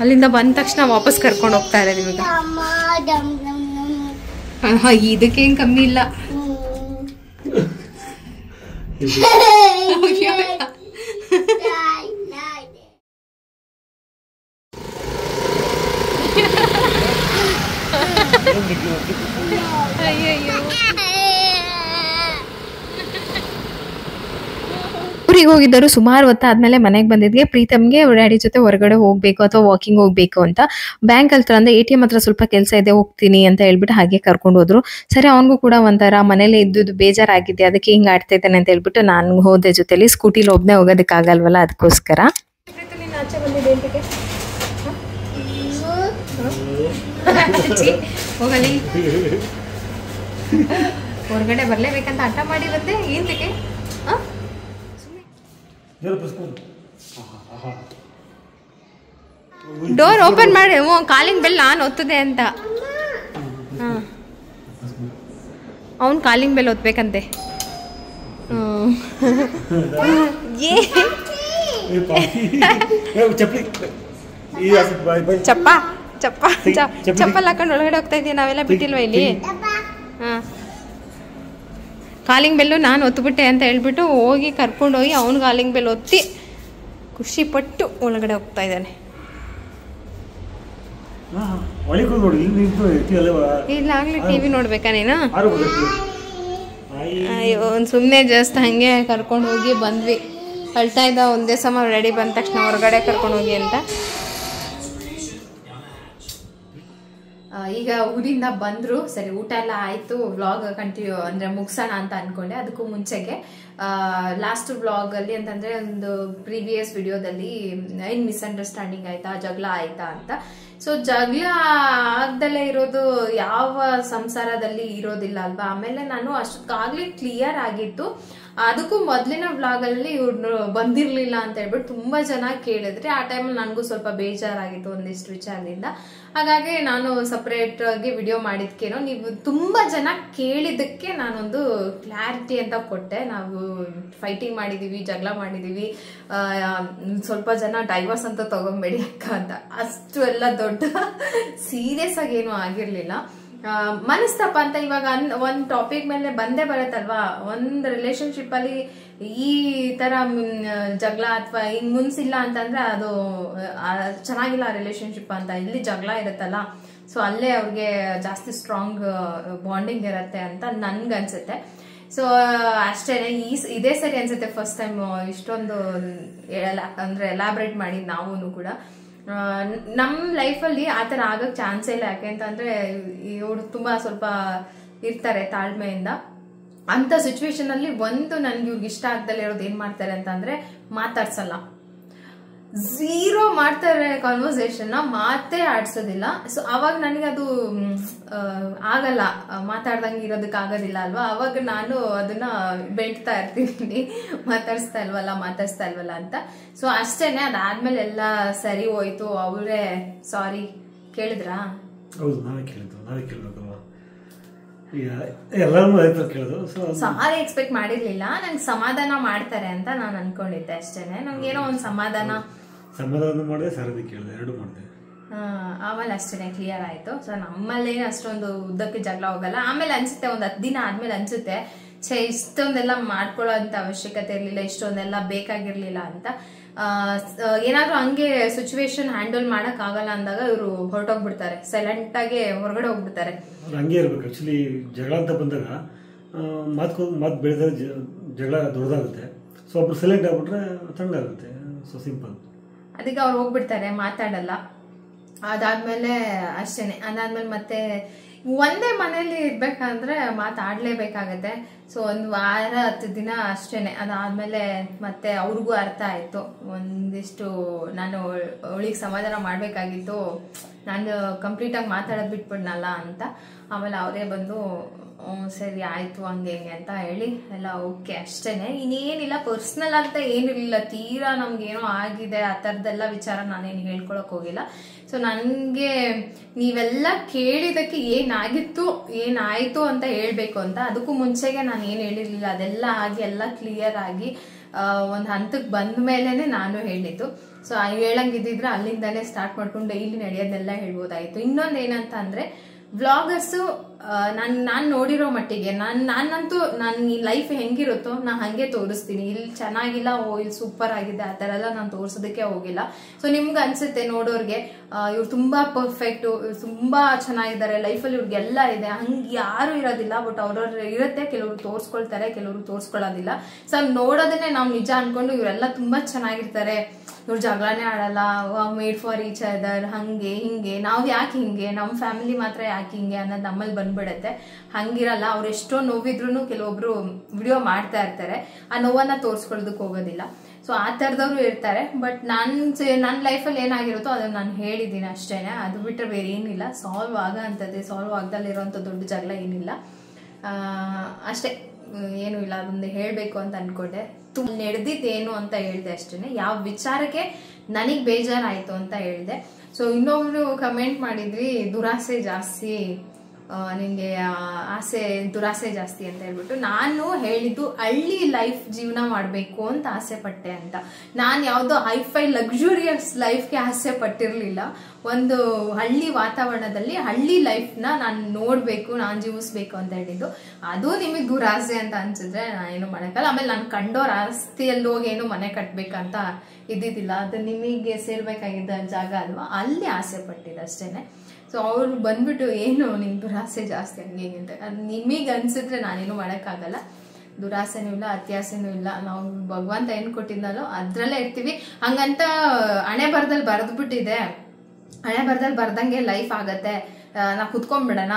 A: ಅಲ್ಲಿಂದ ಬಂದ ತಕ್ಷಣ ವಾಪಸ್ ಕರ್ಕೊಂಡು ಹೋಗ್ತಾ ಇದ್ದಾರೆ ನಿಮಗೆ. ಇದಕ್ಕೆ ಏನು ಕಮ್ಮಿ ಇಲ್ಲ. ಅಯ್ಯಯ್ಯೋ, ಊರಿಗೆ ಹೋಗಿದ್ದರು. ಸುಮಾರು ಹೊತ್ತಾದ್ಮೇಲೆ ಮನೆಗೆ ಬಂದಿದ್ದೆ. ಪ್ರೀತಮ್ಗೆ ಡ್ಯಾಡಿ ಜೊತೆ ಹೊರಗಡೆ ಹೋಗಬೇಕು ಅಥವಾ ವಾಕಿಂಗ್ ಹೋಗಬೇಕು ಅಂತ. ಬ್ಯಾಂಕ್ ಹತ್ರ ಅಂದರೆ ATM ಹತ್ರ ಸ್ವಲ್ಪ ಕೆಲಸ ಇದೆ, ಹೋಗ್ತೀನಿ ಅಂತ ಹೇಳ್ಬಿಟ್ಟು ಹಾಗೆ ಕರ್ಕೊಂಡು ಹೋದ್ರು. ಸರಿ, ಅವನಿಗೂ ಕೂಡ ಒಂಥರ ಮನೇಲಿ ಇದ್ದು ಬೇಜಾರಾಗಿದೆ, ಅದಕ್ಕೆ ಹಿಂಗೆ ಆಡ್ತಾ ಇದ್ದಾನೆ ಅಂತ ಹೇಳ್ಬಿಟ್ಟು ನಾನು ಹೋದೆ ಜೊತೆಲಿ. ಸ್ಕೂಟಿಲಿ ಒಬ್ಬನೇ ಹೋಗೋದಕ್ಕಾಗಲ್ವಲ್ಲ, ಅದಕ್ಕೋಸ್ಕರ. ಆಚೆ ಬಂದಿದೆ ಹೋಗಲಿ, ಹೊರಗಡೆ ಬರಲೇಬೇಕಂತ ಹಠ ಮಾಡಿ ಬಂದೆ. ಏನಕ್ಕೆ? ಡೋರ್ ಓಪನ್ ಮಾಡಿ. ಕಾಲಿಂಗ್ ಬೆಲ್ ನಾನು ಒತ್ತದೆ ಅಂತ. ಅವನು ಕಾಲಿಂಗ್ ಬೆಲ್ ಒತ್ಬೇಕಂತೆ. ಚಪ್ಪಲ್ ಹಾಕೊಂಡು ಒಳಗಡೆ ಹೋಗ್ತಾ ಇದೀವಿ, ನಾವೆಲ್ಲ ಬಿಟ್ಟಿಲ್ವ ಇಲ್ಲಿ? ಕಾಲಿಂಗ್ ಬೆಲ್ಲು ನಾನು ಒತ್ಬಿಟ್ಟೆ ಅಂತ ಹೇಳ್ಬಿಟ್ಟು ಹೋಗಿ ಕರ್ಕೊಂಡೋಗಿ ಅವ್ನು ಕಾಲಿಂಗ್ ಬೆಲ್ ಒತ್ತಿ ಖುಷಿ ಪಟ್ಟು ಒಳಗಡೆ ಹೋಗ್ತಾ ಇದ್ದಾನೆ. ಇಲ್ಲಾಗ್ಲಿ ಟಿವಿ ನೋಡ್ಬೇಕಾ ನೀನು? ಅಯ್ಯೋ, ಒಂದು ಸುಮ್ಮನೆ ಜಸ್ಟ್ ಹಾಗೆ ಕರ್ಕೊಂಡು ಹೋಗಿ ಬಂದ್ವಿ. ಅಳ್ತಾ ಇದ್ದ ಒಂದೇ ಸಮ ರೆಡಿ ಬಂದ ತಕ್ಷಣ ಹೊರಗಡೆ ಕರ್ಕೊಂಡು ಹೋಗಿ ಅಂತ. ಈಗ ಊರಿಂದ ಬಂದರು. ಸರಿ, ಊಟ ಎಲ್ಲ ಆಯಿತು. ವ್ಲಾಗ್ ಕಂಟಿನ್ಯೂ ಅಂದರೆ ಮುಗಿಸೋಣ ಅಂತ ಅಂದ್ಕೊಂಡೆ. ಅದಕ್ಕೂ ಮುಂಚೆಗೆ ಲಾಸ್ಟ್ ವ್ಲಾಗಲ್ಲಿ ಅಂತಂದರೆ ಒಂದು ಪ್ರೀವಿಯಸ್ ವಿಡಿಯೋದಲ್ಲಿ ಏನು ಮಿಸ್ಅಂಡರ್ಸ್ಟ್ಯಾಂಡಿಂಗ್ ಆಯಿತಾ, ಜಗಳ ಆಯಿತಾ ಅಂತ. ಸೊ ಜಗಳ ಆಗ್ದಲೇ ಇರೋದು ಯಾವ ಸಂಸಾರದಲ್ಲಿ ಇರೋದಿಲ್ಲ ಅಲ್ವಾ. ಆಮೇಲೆ ನಾನು ಅಷ್ಟೊತ್ತಾಗಲೇ ಕ್ಲಿಯರ್ ಆಗಿತ್ತು. ಅದಕ್ಕೂ ಮೊದಲಿನ ವ್ಲಾಗಲ್ಲಿ ಇವ್ರು ಬಂದಿರಲಿಲ್ಲ ಅಂತ ಹೇಳ್ಬಿಟ್ಟು ತುಂಬ ಜನ ಕೇಳಿದ್ರೆ, ಆ ಟೈಮಲ್ಲಿ ನನಗೂ ಸ್ವಲ್ಪ ಬೇಜಾರಾಗಿತ್ತು ಒಂದಿಷ್ಟು ವಿಚಾರದಿಂದ. ಹಾಗಾಗಿ ನಾನು ಸಪ್ರೇಟ್ ಆಗಿ ವಿಡಿಯೋ ಮಾಡಿದ್ಕೇನೋ, ನೀವು ತುಂಬ ಜನ ಕೇಳಿದ್ದಕ್ಕೆ ನಾನೊಂದು ಕ್ಲಾರಿಟಿ ಅಂತ ಕೊಟ್ಟೆ. ನಾವು ಫೈಟಿಂಗ್ ಮಾಡಿದ್ದೀವಿ, ಜಗಳ ಮಾಡಿದ್ದೀವಿ, ಸ್ವಲ್ಪ ಜನ ಡೈವರ್ಸ್ ಅಂತ ತಗೊಂಬೇಡಿ ಅಕ್ಕ ಅಂತ. ಅಷ್ಟು ಎಲ್ಲ ದೊಡ್ಡ ಸೀರಿಯಸ್ ಆಗಿ ಏನೂ ಆಗಿರಲಿಲ್ಲ. ಮನಸ್ತಾಪ ಅಂತ ಇವಾಗ ಒಂದ್ ಟಾಪಿಕ್ ಮೇಲೆ ಬಂದೇ ಬರುತ್ತಲ್ವಾ. ಒಂದ್ ರಿಲೇಶನ್ಶಿಪ್ ಅಲ್ಲಿ ಈ ತರ ಜಗಳ ಅಥವಾ ಹಿಂಗ್ ಮುನ್ಸಿಲ್ಲ ಅಂತಂದ್ರೆ ಅದು ಚೆನ್ನಾಗಿಲ್ಲ ರಿಲೇಶನ್ಶಿಪ್ ಅಂತ. ಇಲ್ಲಿ ಜಗಳ ಇರುತ್ತಲ್ಲ, ಸೊ ಅಲ್ಲೇ ಅವ್ರಿಗೆ ಜಾಸ್ತಿ ಸ್ಟ್ರಾಂಗ್ ಬಾಂಡಿಂಗ್ ಇರತ್ತೆ ಅಂತ ನನ್ಗನ್ಸುತ್ತೆ. ಸೊ ಅಷ್ಟೇನೆ, ಇದೇ ಸರಿ ಅನ್ಸುತ್ತೆ ಫಸ್ಟ್ ಟೈಮ್ ಇಷ್ಟೊಂದು ಅಂದ್ರೆ ಎಲಾಬ್ರೇಟ್ ಮಾಡಿ ನಾವು ಕೂಡ. ನಮ್ ಲೈಫಲ್ಲಿ ಆತರ ಆಗಕ್ ಚಾನ್ಸೇ ಇಲ್ಲ. ಯಾಕೆಂತಂದ್ರೆ ಇವ್ರು ತುಂಬಾ ಸ್ವಲ್ಪ ಇರ್ತಾರೆ ತಾಳ್ಮೆಯಿಂದ. ಅಂತ ಸಿಚುವೇಶನ್ ಅಲ್ಲಿ ನನ್ಗೆ ಇವ್ರಿಗೆ ಇಷ್ಟ ಆಗ್ದಲ್ಲ ಇರೋದು ಏನ್ ಮಾಡ್ತಾರೆ ಅಂತಂದ್ರೆ ಮಾತಾಡ್ಸಲ್ಲ, ಝೀರೋ ಮಾಡ್ತಾರೆ ಕಾನ್ವರ್ಸೇಷನ್, ಮಾತೇ ಆಡ್ಸೋದಿಲ್ಲ. ಸೊ ಅವಾಗ ನನಗೆ ಅದು ಆಗಲ್ಲ, ಮಾತಾಡ್ದಂಗೆ ಇರೋದಕ್ಕೆ ಆಗೋದಿಲ್ಲ ಅಲ್ವಾ. ಅವಾಗ ನಾನು ಅದನ್ನ ಬೆಳ್ತಾ ಇರ್ತೀನಿ, ಮಾತಾಡ್ಸ್ತಾ ಇಲ್ವಲ್ಲ ಅಂತ. ಸೊ ಅಷ್ಟೇನೆ. ಅದಾದ್ಮೇಲೆ ಎಲ್ಲ ಸರಿ ಹೋಯ್ತು. ಅವರೇ ಸಾರಿ ಕೇಳಿದ್ರಾ?
C: ಹೌದು, ನಾವೇ ಕೇಳ್ಬೇಕಲ್ವಾ, ಎಲ್ಲರೂ ಕೇಳೋದು.
A: ಸಾರಿ ಎಕ್ಸ್ಪೆಕ್ಟ್ ಮಾಡಿರ್ಲಿಲ್ಲ, ನಂಗೆ ಸಮಾಧಾನ ಮಾಡ್ತಾರೆ ಅಂತ ನಾನು ಅನ್ಕೊಂಡಿದ್ದೆ ಅಷ್ಟೇನೆ. ನಮ್ಗೇನೋ ಒಂದ್ ಸಮಾಧಾನ
C: ಮಾಡಿದೆ, ಸಾರದಿ ಕೇಳಿದೆ, ಎರಡು ಮಾಡಿದೆ.
A: ಆಮೇಲೆ ಅಷ್ಟೇನೆ ಕ್ಲಿಯರ್ ಆಯ್ತು. ಸೊ ನಮ್ಮಲ್ಲಿ ಅಷ್ಟೊಂದು ಉದ್ದಕ್ಕೆ ಜಗಳ ಹೋಗಲ್ಲ. ಆಮೇಲೆ ಅನ್ಸುತ್ತೆ, ಒಂದ್ 10 ದಿನ ಆದ್ಮೇಲೆ ಅನ್ಸುತ್ತೆ, ಇಷ್ಟೊಂದೆಲ್ಲ ಮಾಡ್ಕೊಳ್ಳೋ ಅಂತ ಅವಶ್ಯಕತೆ ಇರ್ಲಿಲ್ಲ, ಇಷ್ಟೊಂದೆಲ್ಲ ಬೇಕಾಗಿರ್ಲಿಲ್ಲ ಅಂತ. ಏನಾದ್ರೂ ಹಂಗೆ ಸಿಚುವೇಶನ್ ಹ್ಯಾಂಡಲ್ ಮಾಡಕ್ ಆಗಲ್ಲ ಅಂದಾಗ ಇವರು ಹೊರಟೋಗ್ಬಿಡ್ತಾರೆ, ಸೈಲೆಂಟ್ ಆಗಿ ಹೊರಗಡೆ ಹೋಗ್ಬಿಡ್ತಾರೆ.
C: ಹಂಗೆ ಇರ್ಬೇಕು. ಆಕ್ಚುಲಿ ಜಗಳ ಅಂತ ಬಂದಾಗ ಮಾತು ಬೆಳೆದ ಜಗಳ ದೊಡ್ಡದಾಗುತ್ತೆ. ಸೊ ಒಬ್ರು ಸೈಲೆಂಟ್ ಆಗ್ಬಿಟ್ರೆ ತಣ್ಣಗಾಗುತ್ತೆ. So simple.
A: ಅದಕ್ಕೆ ಅವ್ರು ಹೋಗ್ಬಿಡ್ತಾರೆ, ಮಾತಾಡಲ್ಲ. ಅದಾದ್ಮೇಲೆ ಅಷ್ಟೇನೆ. ಅದಾದ್ಮೇಲೆ ಮತ್ತೆ ಒಂದೇ ಮನೇಲಿ ಇರ್ಬೇಕಂದ್ರೆ ಮಾತಾಡ್ಲೇಬೇಕಾಗತ್ತೆ. ಸೊ 1 ವಾರ 10 ದಿನ ಅಷ್ಟೇನೆ. ಅದಾದ್ಮೇಲೆ ಮತ್ತೆ ಅವ್ರಿಗೂ ಅರ್ಥ ಆಯ್ತು, ಒಂದಿಷ್ಟು ನಾನು ಅವಳಿಗೆ ಸಮಾಧಾನ ಮಾಡ್ಬೇಕಾಗಿತ್ತು, ನಾನು ಕಂಪ್ಲೀಟ್ ಆಗಿ ಮಾತಾಡೋದ್ ಬಿಟ್ಬಿಡ್ನಲ್ಲ ಅಂತ. ಆಮೇಲೆ ಅವರೇ ಬಂದು ಸರಿ ಆಯ್ತು ಹಂಗೆ ಹಿಂಗೆ ಅಂತ ಹೇಳಿ ಎಲ್ಲ ಓಕೆ ಅಷ್ಟೇನೆ. ಇನ್ನೇನಿಲ್ಲ, ಪರ್ಸ್ನಲ್ ಅಂತ ಏನಿರಲಿಲ್ಲ. ತೀರಾ ನಮ್ಗೇನೋ ಆಗಿದೆ ಆ ಥರದ್ದೆಲ್ಲ ವಿಚಾರ ನಾನೇನು ಹೇಳ್ಕೊಳಕ್ ಹೋಗಿಲ್ಲ. ಸೊ ನನಗೆ ನೀವೆಲ್ಲ ಕೇಳಿದಕ್ಕೆ ಏನಾಯ್ತು ಅಂತ ಹೇಳ್ಬೇಕು ಅಂತ. ಅದಕ್ಕೂ ಮುಂಚೆಗೆ ನಾನು ಏನು ಹೇಳಿರ್ಲಿಲ್ಲ. ಅದೆಲ್ಲ ಆಗಿ ಎಲ್ಲ ಕ್ಲಿಯರ್ ಆಗಿ ಒಂದು ಹಂತಕ್ಕೆ ಬಂದ ಮೇಲೆನೆ ನಾನು ಹೇಳಿದ್ದು. ಸೊ ಹೇಳಂಗಿದ್ರೆ ಅಲ್ಲಿಂದಾನೇ ಸ್ಟಾರ್ಟ್ ಮಾಡ್ಕೊಂಡು ಡೈಲಿ ನಡೆಯೋದೆಲ್ಲ ಹೇಳ್ಬೋದಾಯ್ತು. ಇನ್ನೊಂದು ಏನಂತ ಅಂದ್ರೆ, ವ್ಲಾಗರ್ಸು ನಾನು ನೋಡಿರೋ ಮಟ್ಟಿಗೆ ನಾನಂತೂ ನನ್ನ ಲೈಫ್ ಹೆಂಗಿರುತ್ತೋ ನಾ ಹಂಗೆ ತೋರಿಸ್ತೀನಿ. ಇಲ್ಲಿ ಚೆನ್ನಾಗಿಲ್ಲ, ಇಲ್ಲಿ ಸೂಪರ್ ಆಗಿದೆ, ಆ ಥರ ಎಲ್ಲ ನಾನು ತೋರಿಸೋದಕ್ಕೆ ಹೋಗಿಲ್ಲ. ಸೊ ನಿಮ್ಗೆ ಅನ್ಸುತ್ತೆ ನೋಡೋರ್ಗೆ ಇವ್ರು ತುಂಬಾ ಪರ್ಫೆಕ್ಟು, ಇವ್ರು ತುಂಬಾ ಚೆನ್ನಾಗಿದ್ದಾರೆ, ಲೈಫಲ್ಲಿ ಇವ್ರಿಗೆಲ್ಲ ಇದೆ, ಹಂಗೆ ಯಾರು ಇರೋದಿಲ್ಲ. ಬಟ್ ಅವ್ರವ್ರು ಇರುತ್ತೆ, ಕೆಲವರು ತೋರಿಸ್ಕೊಳ್ತಾರೆ, ಕೆಲವರು ತೋರಿಸ್ಕೊಳ್ಳೋದಿಲ್ಲ. ಸೊ ನೋಡೋದನ್ನೇ ನಾವು ನಿಜ ಅನ್ಕೊಂಡು ಇವರೆಲ್ಲ ತುಂಬಾ ಚೆನ್ನಾಗಿರ್ತಾರೆ, ಇವ್ರು ಜಗಳನೇ ಆಡಲ್ಲ, ಮೇಡ್ ಫಾರ್ ಈಚ್ ಅದರ್, ಹಂಗೆ ಹಿಂಗೆ, ನಾವು ಯಾಕೆ ಹಿಂಗೆ, ನಮ್ಮ ಫ್ಯಾಮಿಲಿ ಮಾತ್ರ ಯಾಕೆ ಹಿಂಗೆ ಅನ್ನೋದು ನಮ್ಮಲ್ಲಿ ಬಂದ್ಬಿಡತ್ತೆ. ಹಂಗಿರಲ್ಲ. ಅವ್ರು ಎಷ್ಟೋ ನೋವಿದ್ರು ಕೆಲವೊಬ್ರು ವಿಡಿಯೋ ಮಾಡ್ತಾ ಇರ್ತಾರೆ, ಆ ನೋವನ್ನ ತೋರಿಸ್ಕೊಳ್ಳೋದಕ್ಕೆ ಹೋಗೋದಿಲ್ಲ. ಸೊ ಆ ಥರದವ್ರು ಇರ್ತಾರೆ. ಬಟ್ ನನ್ನ ಲೈಫಲ್ಲಿ ಏನಾಗಿರುತ್ತೋ ಅದನ್ನ ನಾನು ಹೇಳಿದ್ದೀನಿ ಅಷ್ಟೇನೆ. ಅದು ಬಿಟ್ಟರೆ ಬೇರೆ ಏನಿಲ್ಲ. ಸಾಲ್ವ್ ಆಗದಲ್ಲಿರೋಂಥ ದೊಡ್ಡ ಜಗಳ ಏನಿಲ್ಲ, ಅಷ್ಟೇ, ಏನು ಇಲ್ಲ. ಅದೊಂದು ಹೇಳಬೇಕು ಅಂತ ಅನ್ಕೊಂಡೆ. ನಡೆದಿದ್ದೇನು ಅಂತ ಹೇಳ್ದೆ ಅಷ್ಟೇನೆ. ಯಾವ ವಿಚಾರಕ್ಕೆ ನನಗ್ ಬೇಜಾರಾಯ್ತು ಅಂತ ಹೇಳ್ದೆ. ಸೊ ಇನ್ನೊಬ್ರು ಕಮೆಂಟ್ ಮಾಡಿದ್ರಿ, ದುರಾಸೆ ಜಾಸ್ತಿ ನಿಂಗೆ, ದುರಾಸೆ ಜಾಸ್ತಿ ಅಂತ ಹೇಳ್ಬಿಟ್ಟು. ನಾನು ಹೇಳಿದ್ದು ಹಳ್ಳಿ ಲೈಫ್ ಜೀವನ ಮಾಡಬೇಕು ಅಂತ ಆಸೆ ಪಟ್ಟೆ ಅಂತ. ನಾನು ಯಾವುದೋ ಹೈಫೈ ಲಕ್ಸುರಿಯಸ್ ಲೈಫ್ಗೆ ಆಸೆ ಪಟ್ಟಿರ್ಲಿಲ್ಲ. ಒಂದು ಹಳ್ಳಿ ವಾತಾವರಣದಲ್ಲಿ ಹಳ್ಳಿ ಲೈಫ್ನ ನಾನು ನೋಡಬೇಕು, ನಾನು ಜೀವಿಸ್ಬೇಕು ಅಂತ ಹೇಳಿದ್ದು. ಅದು ನಿಮಗೆ ದುರಾಸೆ ಅಂತ ಅನ್ಸಿದ್ರೆ ನಾನೇನು ಮಾಡೋಕ್ಕಲ್ಲ. ಆಮೇಲೆ ನಾನು ಕಂಡೋರ್ ಆಸ್ತಿಯಲ್ಲಿ ಹೋಗಿ ಏನು ಮನೆ ಕಟ್ಬೇಕಂತ ಇದ್ದಿದ್ದಿಲ್ಲ. ಅದು ನಿಮಗೆ ಸೇರ್ಬೇಕಾಗಿದ್ದ ಜಾಗ ಅಲ್ವಾ, ಅಲ್ಲಿ ಆಸೆ ಪಟ್ಟಿದ್ದು ಅಷ್ಟೇನೆ. ಸೊ ಅವ್ರು ಬಂದ್ಬಿಟ್ಟು ಏನು ನಿಂಗೆ ದುರಾಸೆ ಜಾಸ್ತಿ ಹಂಗೆ ಅಂತ, ಅದು ನಿಮಗೆ ಅನ್ಸಿದ್ರೆ ನಾನೇನು ಮಾಡೋಕ್ಕಾಗಲ್ಲ. ದುರಾಸೆನೂ ಇಲ್ಲ, ಅತ್ಯಾಸೆನೂ ಇಲ್ಲ. ನಾವು ಭಗವಂತ ಏನು ಕೊಟ್ಟಿದ್ನಲ್ಲೋ ಅದ್ರಲ್ಲೇ ಇರ್ತೀವಿ. ಹಂಗಂತ ಹಣೆ ಬರದಲ್ಲಿ ಬರೆದ್ಬಿಟ್ಟಿದೆ, ಹಣೆ ಬರದಲ್ಲಿ ಬರ್ದಂಗೆ ಲೈಫ್ ಆಗತ್ತೆ, ನಾ ಕುತ್ಕೊಂಡ್ಬಿಡೋಣ,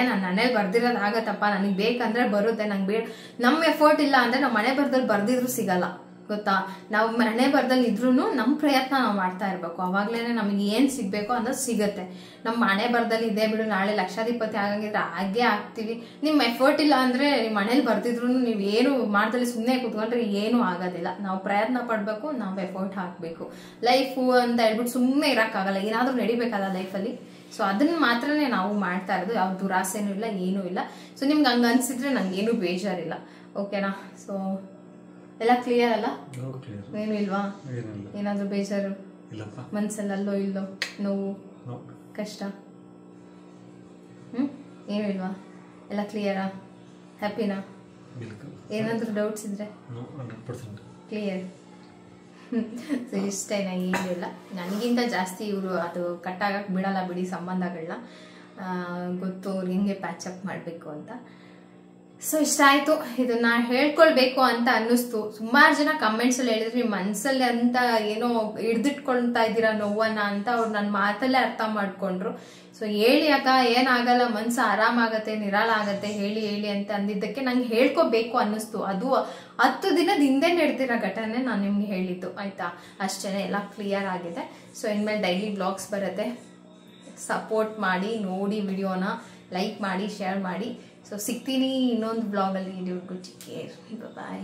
A: ನನ್ನ ಹಣೆಯಲ್ಲಿ ಬರ್ದಿರೋದು ಆಗತ್ತಪ್ಪ, ನನಗೆ ಬೇಕಂದ್ರೆ ಬರುತ್ತೆ, ನಂಗೆ ಬೇಡ. ನಮ್ಮ ಎಫರ್ಟ್ ಇಲ್ಲ ಅಂದ್ರೆ ನಮ್ಮ ಹಣೆ ಬರದಲ್ಲಿ ಬರ್ದಿದ್ರು ಸಿಗಲ್ಲ, ಗೊತ್ತಾ. ನಾವು ಹಣೆ ಬರದಲ್ಲಿ ಇದ್ರೂ ನಮ್ಮ ಪ್ರಯತ್ನ ನಾವು ಮಾಡ್ತಾ ಇರ್ಬೇಕು. ಅವಾಗ್ಲೇನೆ ನಮಗೆ ಏನ್ ಸಿಗ್ಬೇಕೋ ಅನ್ನೋದು ಸಿಗತ್ತೆ. ನಮ್ಮ ಹಣೆ ಬರದಲ್ಲಿ ಇದೆ ಬಿಡು, ನಾಳೆ ಲಕ್ಷಾಧಿಪತಿ ಆಗಂಗಿದ್ರೆ ಹಾಗೆ ಆಗ್ತೀವಿ. ನಿಮ್ ಎಫರ್ಟ್ ಇಲ್ಲ ಅಂದ್ರೆ ನಿಮ್ ಮನೇಲಿ ಬರ್ದಿದ್ರು ನೀವು ಏನು ಮಾಡ್ದಲ್ಲಿ ಸುಮ್ಮನೆ ಕುತ್ಕೊಂಡ್ರೆ ಏನು ಆಗೋದಿಲ್ಲ. ನಾವು ಪ್ರಯತ್ನ ಪಡ್ಬೇಕು, ನಾವು ಎಫರ್ಟ್ ಹಾಕ್ಬೇಕು. ಲೈಫು ಅಂತ ಹೇಳ್ಬಿಟ್ಟು ಸುಮ್ಮನೆ ಇರಕ್ಕಾಗಲ್ಲ, ಏನಾದ್ರೂ ನಡಿಬೇಕಲ್ಲ ಲೈಫಲ್ಲಿ. ಸೊ ಅದನ್ನ ಮಾತ್ರನೇ ನಾವು ಮಾಡ್ತಾ ಇರೋದು. ಯಾವ ದುರಾಸೆನೂ ಇಲ್ಲ, ಏನೂ ಇಲ್ಲ. ಸೊ ನಿಮ್ಗೆ ಹಂಗ ಅನ್ಸಿದ್ರೆ ನಂಗೇನು ಬೇಜಾರಿಲ್ಲ, ಓಕೆನಾ. ಸೊ ಎಲ್ಲ ಕ್ಲಿಯರ್ ಅಲ್ಲ, ಏನು ಇಲ್ವಾ, ಏನಾದ್ರೂ ಬೇಜಾರು ಮನ್ಸಲ್ಲಲ್ಲೋ ಇಲ್ಲೋ, ನೋವು, ಕಷ್ಟ? ಏನು ಇಲ್ವಾ? ಎಲ್ಲ ಕ್ಲಿಯರಾ? ಹ್ಯಾಪಿನಾ?
C: ಬಿಲ್ಕುಲ್.
A: ಏನಾದರೂ ಡೌಟ್ಸ್ ಇದ್ರೆ
C: 100%
A: ಕ್ಲಿಯರ್. ಸೊ ಇಷ್ಟೇನ, ಏನಿಲ್ಲ. ನನಗಿಂತ ಜಾಸ್ತಿ ಇವರು ಅದು ಕಟ್ಟಾಗಕ್ಕೆ ಬಿಡಲ್ಲ ಬಿಡಿ ಸಂಬಂಧಗಳನ್ನ. ಗೊತ್ತು ಅವ್ರು ಹೆಂಗೆ ಪ್ಯಾಚಪ್ ಮಾಡಬೇಕು ಅಂತ. ಸೊ ಇಷ್ಟ ಆಯಿತು, ಇದನ್ನ ಹೇಳ್ಕೊಳ್ಬೇಕು ಅಂತ ಅನ್ನಿಸ್ತು. ಸುಮಾರು ಜನ ಕಮೆಂಟ್ಸಲ್ಲಿ ಹೇಳಿದ್ರು ನಿಮ್ಮ ಮನಸ್ಸಲ್ಲಿ ಅಂತ ಏನೋ ಹಿಡ್ದಿಟ್ಕೊಳ್ತಾ ಇದ್ದೀರಾ ನೋವನ್ನ ಅಂತ. ಅವ್ರು ನನ್ನ ಮಾತಲ್ಲೇ ಅರ್ಥ ಮಾಡ್ಕೊಂಡ್ರು. ಸೊ ಹೇಳಿ ಅಕ್ಕ, ಏನಾಗಲ್ಲ, ಮನ್ಸು ಆರಾಮಾಗತ್ತೆ, ನಿರಾಳ ಆಗತ್ತೆ, ಹೇಳಿ ಹೇಳಿ ಅಂತ ಅಂದಿದ್ದಕ್ಕೆ ನಂಗೆ ಹೇಳ್ಕೋಬೇಕು ಅನ್ನಿಸ್ತು. ಅದು 10 ದಿನದ ಹಿಂದೆ ನಡೆದಿರೋ ಘಟನೆ ನಾನು ನಿಮ್ಗೆ ಹೇಳಿದ್ದು, ಆಯ್ತಾ? ಅಷ್ಟೇ, ಎಲ್ಲ ಕ್ಲಿಯರ್ ಆಗಿದೆ. ಸೊ ಇನ್ಮೇಲೆ ಡೈಲಿ ಬ್ಲಾಗ್ಸ್ ಬರುತ್ತೆ. ಸಪೋರ್ಟ್ ಮಾಡಿ, ನೋಡಿ, ವಿಡಿಯೋನ ಲೈಕ್ ಮಾಡಿ, ಶೇರ್ ಮಾಡಿ. ಸೊ ಸಿಗ್ತೀನಿ ಇನ್ನೊಂದು ಬ್ಲಾಗಲ್ಲಿ. ಟೇಕ್ ಕೇರ್, ಬಾಯ್.